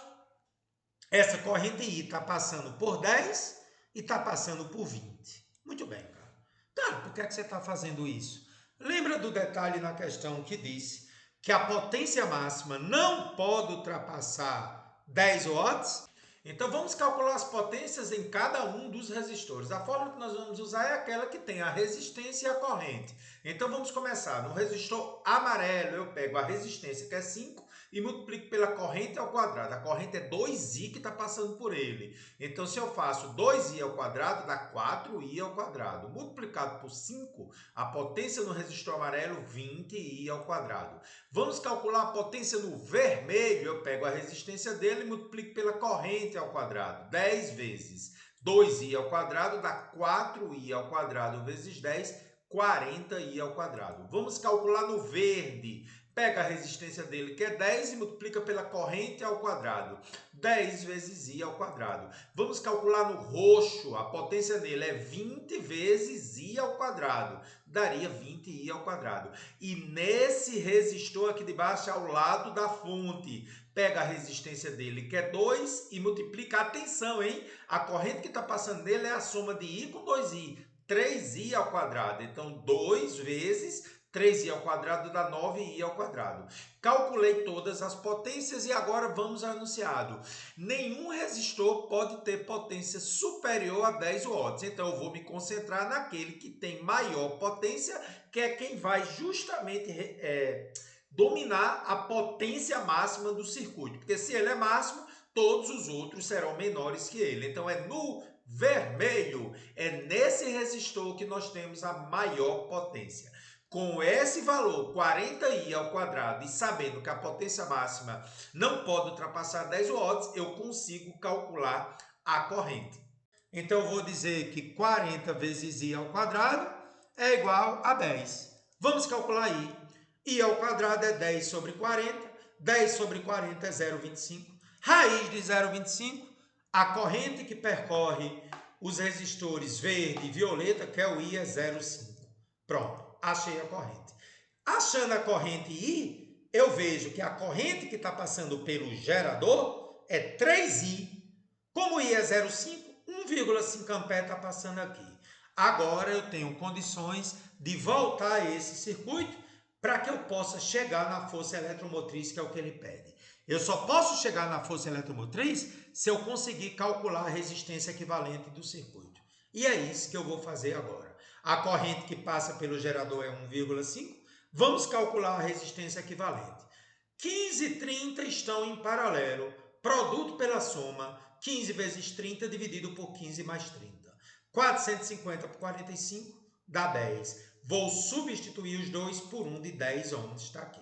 essa corrente I está passando por 10 e está passando por 20. Muito bem, cara. Cara, por que é que você está fazendo isso? Lembra do detalhe na questão que disse que a potência máxima não pode ultrapassar 10 watts? Então, vamos calcular as potências em cada um dos resistores. A fórmula que nós vamos usar é aquela que tem a resistência e a corrente. Então vamos começar. No resistor amarelo eu pego a resistência, que é 5, e multiplico pela corrente ao quadrado. A corrente é 2i que está passando por ele. Então se eu faço 2i ao quadrado, dá 4i ao quadrado. Multiplicado por 5, a potência no resistor amarelo, 20i ao quadrado. Vamos calcular a potência no vermelho. Eu pego a resistência dele e multiplico pela corrente ao quadrado. 10 vezes 2i ao quadrado dá 4i ao quadrado vezes 10, 40i ao quadrado. Vamos calcular no verde. Pega a resistência dele, que é 10, e multiplica pela corrente ao quadrado. 10 vezes i ao quadrado. Vamos calcular no roxo. A potência dele é 20 vezes i ao quadrado. Daria 20i ao quadrado. E nesse resistor aqui de baixo, ao lado da fonte, pega a resistência dele, que é 2, e multiplica. Atenção, hein? A corrente que está passando nele é a soma de i com 2i. 3i ao quadrado. Então, 2 vezes 3i ao quadrado dá 9i ao quadrado. Calculei todas as potências e agora vamos ao enunciado. Nenhum resistor pode ter potência superior a 10 watts. Então, eu vou me concentrar naquele que tem maior potência, que é quem vai justamente dominar a potência máxima do circuito. Porque se ele é máximo, todos os outros serão menores que ele. Então, é no vermelho, é nesse resistor que nós temos a maior potência. Com esse valor, 40i ao quadrado, e sabendo que a potência máxima não pode ultrapassar 10 watts, eu consigo calcular a corrente. Então, eu vou dizer que 40 vezes i ao quadrado é igual a 10. Vamos calcular i. I ao quadrado é 10 sobre 40. 10 sobre 40 é 0,25. Raiz de 0,25, a corrente que percorre os resistores verde e violeta, que é o I, é 0,5. Pronto, achei a corrente. Achando a corrente I, eu vejo que a corrente que está passando pelo gerador é 3I. Como I é 0,5, 1,5 ampere está passando aqui. Agora eu tenho condições de voltar a esse circuito para que eu possa chegar na força eletromotriz, que é o que ele pede. Eu só posso chegar na força eletromotriz se eu conseguir calcular a resistência equivalente do circuito. E é isso que eu vou fazer agora. A corrente que passa pelo gerador é 1,5. Vamos calcular a resistência equivalente. 15 e 30 estão em paralelo. Produto pela soma, 15 vezes 30 dividido por 15 mais 30. 450 por 45 dá 10. Vou substituir os dois por um de 10 ohms, está aqui.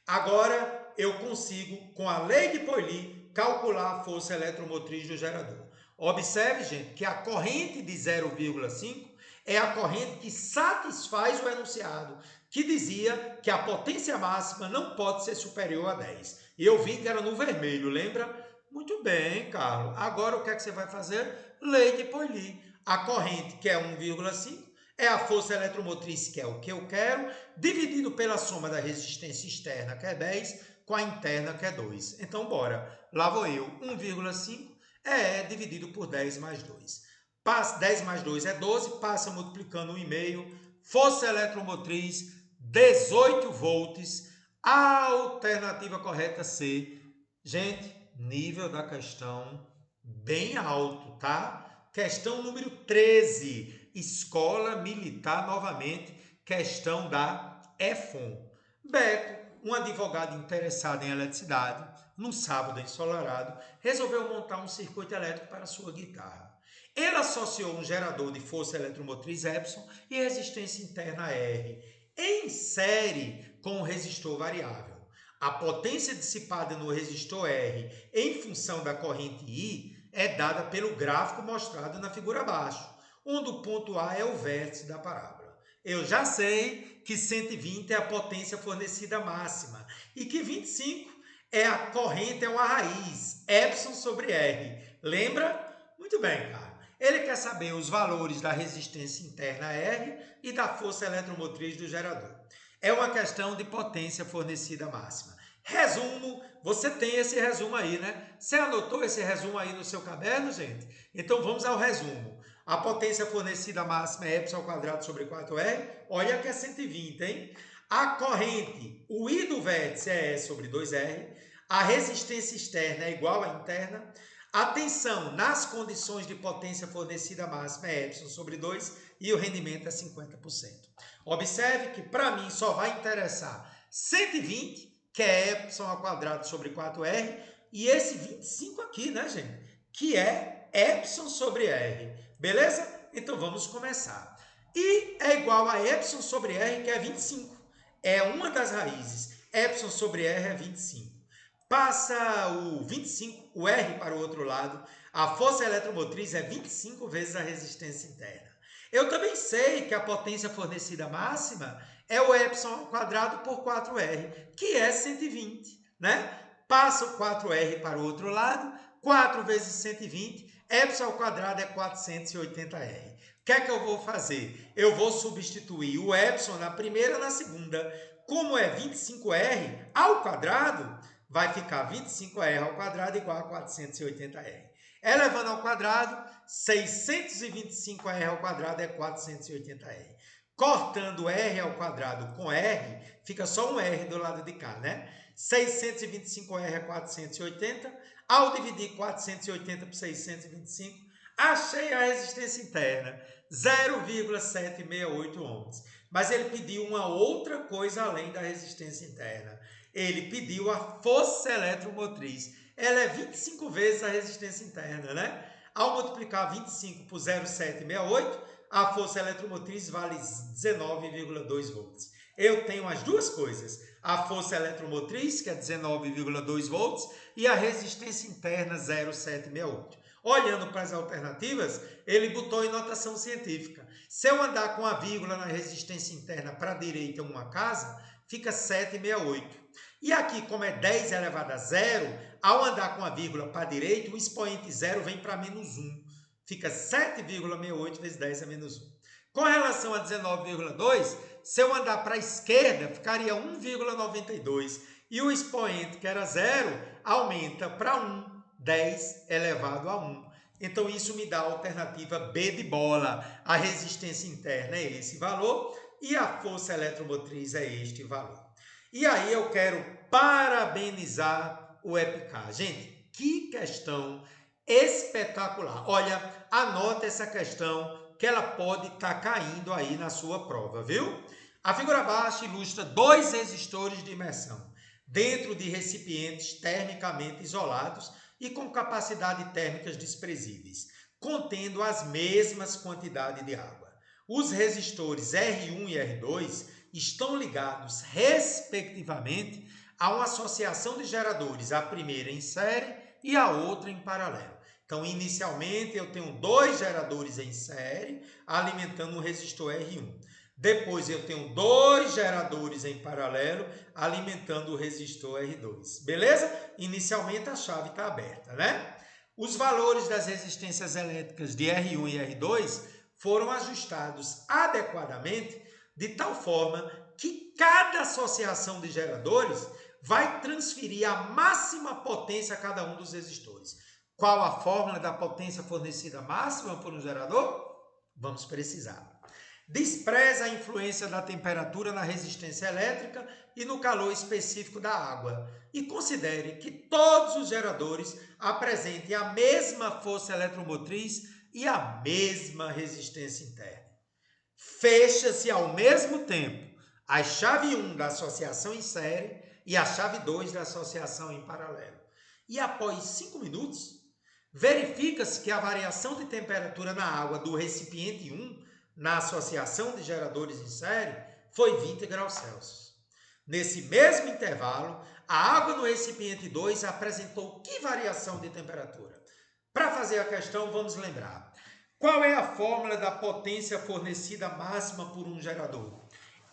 Agora eu consigo, com a lei de Pauli, calcular a força eletromotriz do gerador. Observe, gente, que a corrente de 0,5 é a corrente que satisfaz o enunciado, que dizia que a potência máxima não pode ser superior a 10. E eu vi que era no vermelho, lembra? Muito bem, Carlos. Agora o que é que você vai fazer? Lei de Pauli. A corrente, que é 1,5, é a força eletromotriz, que é o que eu quero, dividido pela soma da resistência externa, que é 10, com a interna, que é 2. Então, bora. Lá vou eu. 1,5 é dividido por 10 mais 2. 10 mais 2 é 12, passa multiplicando 1,5. Força eletromotriz, 18 volts. A alternativa correta C. Gente, nível da questão bem alto, tá? Questão número 13. Escola Militar novamente, questão da EFON. Beto, um advogado interessado em eletricidade, num sábado ensolarado, resolveu montar um circuito elétrico para sua guitarra. Ele associou um gerador de força eletromotriz Epson e resistência interna R em série com um resistor variável. A potência dissipada no resistor R em função da corrente I é dada pelo gráfico mostrado na figura abaixo, onde o ponto A é o vértice da parábola. Eu já sei que 120 é a potência fornecida máxima e que 25 é a corrente, é uma raiz, Epson sobre R. Lembra? Muito bem, cara. Ele quer saber os valores da resistência interna R e da força eletromotriz do gerador. É uma questão de potência fornecida máxima. Resumo, você tem esse resumo aí, né? Você anotou esse resumo aí no seu caderno, gente? Então vamos ao resumo. A potência fornecida máxima é Epson ao quadrado sobre 4R. Olha que é 120, hein? A corrente, o I do vértice é E sobre 2R. A resistência externa é igual à interna. A tensão nas condições de potência fornecida máxima é Epson sobre 2 e o rendimento é 50%. Observe que para mim só vai interessar 120, que é epsilon ao quadrado sobre 4r, e esse 25 aqui, né, gente? Que é epsilon sobre r. Beleza? Então vamos começar. E é igual a epsilon sobre r, que é 25. É uma das raízes. Epsilon sobre r é 25. Passa o 25, o R para o outro lado, a força eletromotriz é 25 vezes a resistência interna. Eu também sei que a potência fornecida máxima é o epsilon ao quadrado por 4R, que é 120, né? Passa o 4R para o outro lado, 4 vezes 120, epsilon ao quadrado é 480R. O que é que eu vou fazer? Eu vou substituir o epsilon na primeira e na segunda. Como é 25R ao quadrado, vai ficar 25R ao quadrado igual a 480R. Elevando ao quadrado, 625R ao quadrado é 480R. Cortando R ao quadrado com R, fica só um R do lado de cá, né? 625R é 480. Ao dividir 480 por 625, achei a resistência interna, 0,768 ohms. Mas ele pediu uma outra coisa além da resistência interna. Ele pediu a força eletromotriz. Ela é 25 vezes a resistência interna, né? Ao multiplicar 25 por 0,768, a força eletromotriz vale 19,2 volts. Eu tenho as duas coisas, a força eletromotriz, que é 19,2 volts, e a resistência interna 0,768. Olhando para as alternativas, ele botou em notação científica. Se eu andar com a vírgula na resistência interna para a direita uma casa, fica 768. E aqui, como é 10 elevado a zero, ao andar com a vírgula para a direita, o expoente zero vem para menos 1. Fica 7,68 vezes 10 a menos 1. Com relação a 19,2, se eu andar para a esquerda, ficaria 1,92. E o expoente, que era zero, aumenta para 1. 10 elevado a 1. Então, isso me dá a alternativa B de bola. A resistência interna é esse valor e a força eletromotriz é este valor. E aí eu quero parabenizar o EPICAR. Gente, que questão espetacular. Olha, anota essa questão que ela pode estar caindo aí na sua prova, viu? A figura abaixo ilustra dois resistores de imersão dentro de recipientes termicamente isolados e com capacidade térmicas desprezíveis, contendo as mesmas quantidades de água. Os resistores R1 e R2 estão ligados, respectivamente, a uma associação de geradores, a primeira em série e a outra em paralelo. Então, inicialmente, eu tenho dois geradores em série, alimentando um resistor R1. Depois, eu tenho dois geradores em paralelo, alimentando o resistor R2. Beleza? Inicialmente, a chave está aberta, né? Os valores das resistências elétricas de R1 e R2 foram ajustados adequadamente de tal forma que cada associação de geradores vai transferir a máxima potência a cada um dos resistores. Qual a fórmula da potência fornecida máxima por um gerador? Vamos precisar. Despreza a influência da temperatura na resistência elétrica e no calor específico da água e considere que todos os geradores apresentem a mesma força eletromotriz e a mesma resistência interna. Fecha-se ao mesmo tempo a chave 1 da associação em série e a chave 2 da associação em paralelo. E após 5 minutos, verifica-se que a variação de temperatura na água do recipiente 1 na associação de geradores em série foi 20 graus Celsius. Nesse mesmo intervalo, a água no recipiente 2 apresentou que variação de temperatura? Para fazer a questão, vamos lembrar. Qual é a fórmula da potência fornecida máxima por um gerador?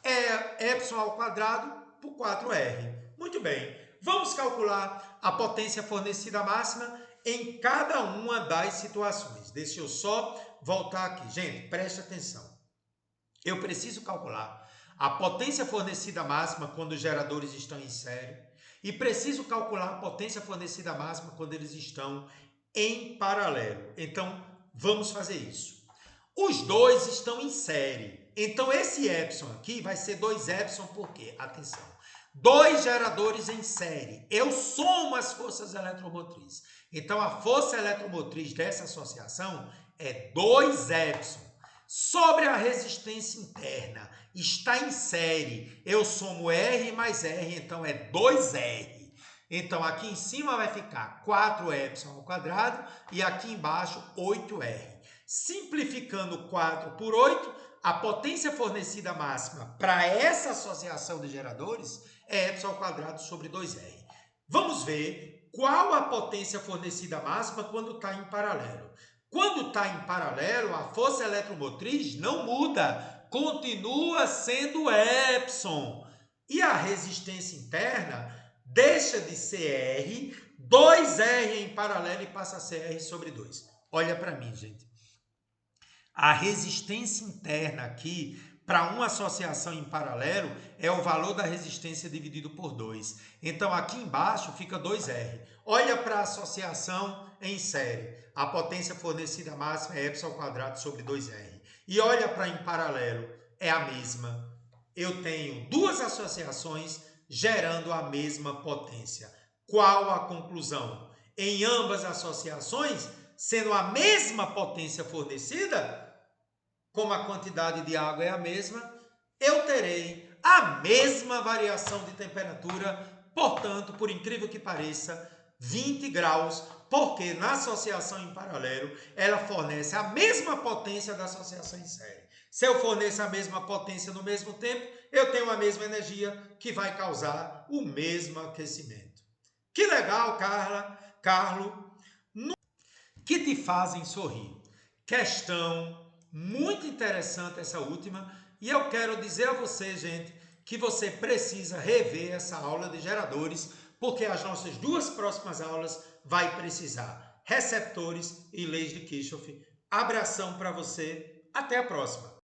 É epsilon ao quadrado por 4R. Muito bem. Vamos calcular a potência fornecida máxima em cada uma das situações. Deixa eu só voltar aqui. Gente, preste atenção. Eu preciso calcular a potência fornecida máxima quando os geradores estão em série e preciso calcular a potência fornecida máxima quando eles estão em paralelo. Então, vamos fazer isso. Os dois estão em série. Então, esse epsilon aqui vai ser 2 epsilon por quê? Atenção. Dois geradores em série. Eu somo as forças eletromotrizes. Então, a força eletromotriz dessa associação é 2 epsilon. Sobre a resistência interna, está em série. Eu somo R mais R, então é 2R. Então, aqui em cima vai ficar 4ε² e aqui embaixo 8R. Simplificando 4 por 8, a potência fornecida máxima para essa associação de geradores é ε² sobre 2R. Vamos ver qual a potência fornecida máxima quando está em paralelo. Quando está em paralelo, a força eletromotriz não muda, continua sendo Epson. E a resistência interna deixa de ser R, 2R em paralelo e passa a ser R sobre 2. Olha para mim, gente. A resistência interna aqui, para uma associação em paralelo, é o valor da resistência dividido por 2. Então, aqui embaixo fica 2R. Olha para a associação em série. A potência fornecida máxima é ε² sobre 2R. E olha para em paralelo, é a mesma. Eu tenho duas associações gerando a mesma potência. Qual a conclusão? Em ambas associações, sendo a mesma potência fornecida, como a quantidade de água é a mesma, eu terei a mesma variação de temperatura, portanto, por incrível que pareça, 20 graus, porque na associação em paralelo, ela fornece a mesma potência da associação em série. Se eu forneço a mesma potência no mesmo tempo, eu tenho a mesma energia que vai causar o mesmo aquecimento. Que legal, Carlo, que te fazem sorrir. Questão muito interessante essa última, e eu quero dizer a você, gente, que você precisa rever essa aula de geradores, porque as nossas duas próximas aulas vai precisar receptores e leis de Kirchhoff. Abração para você, até a próxima!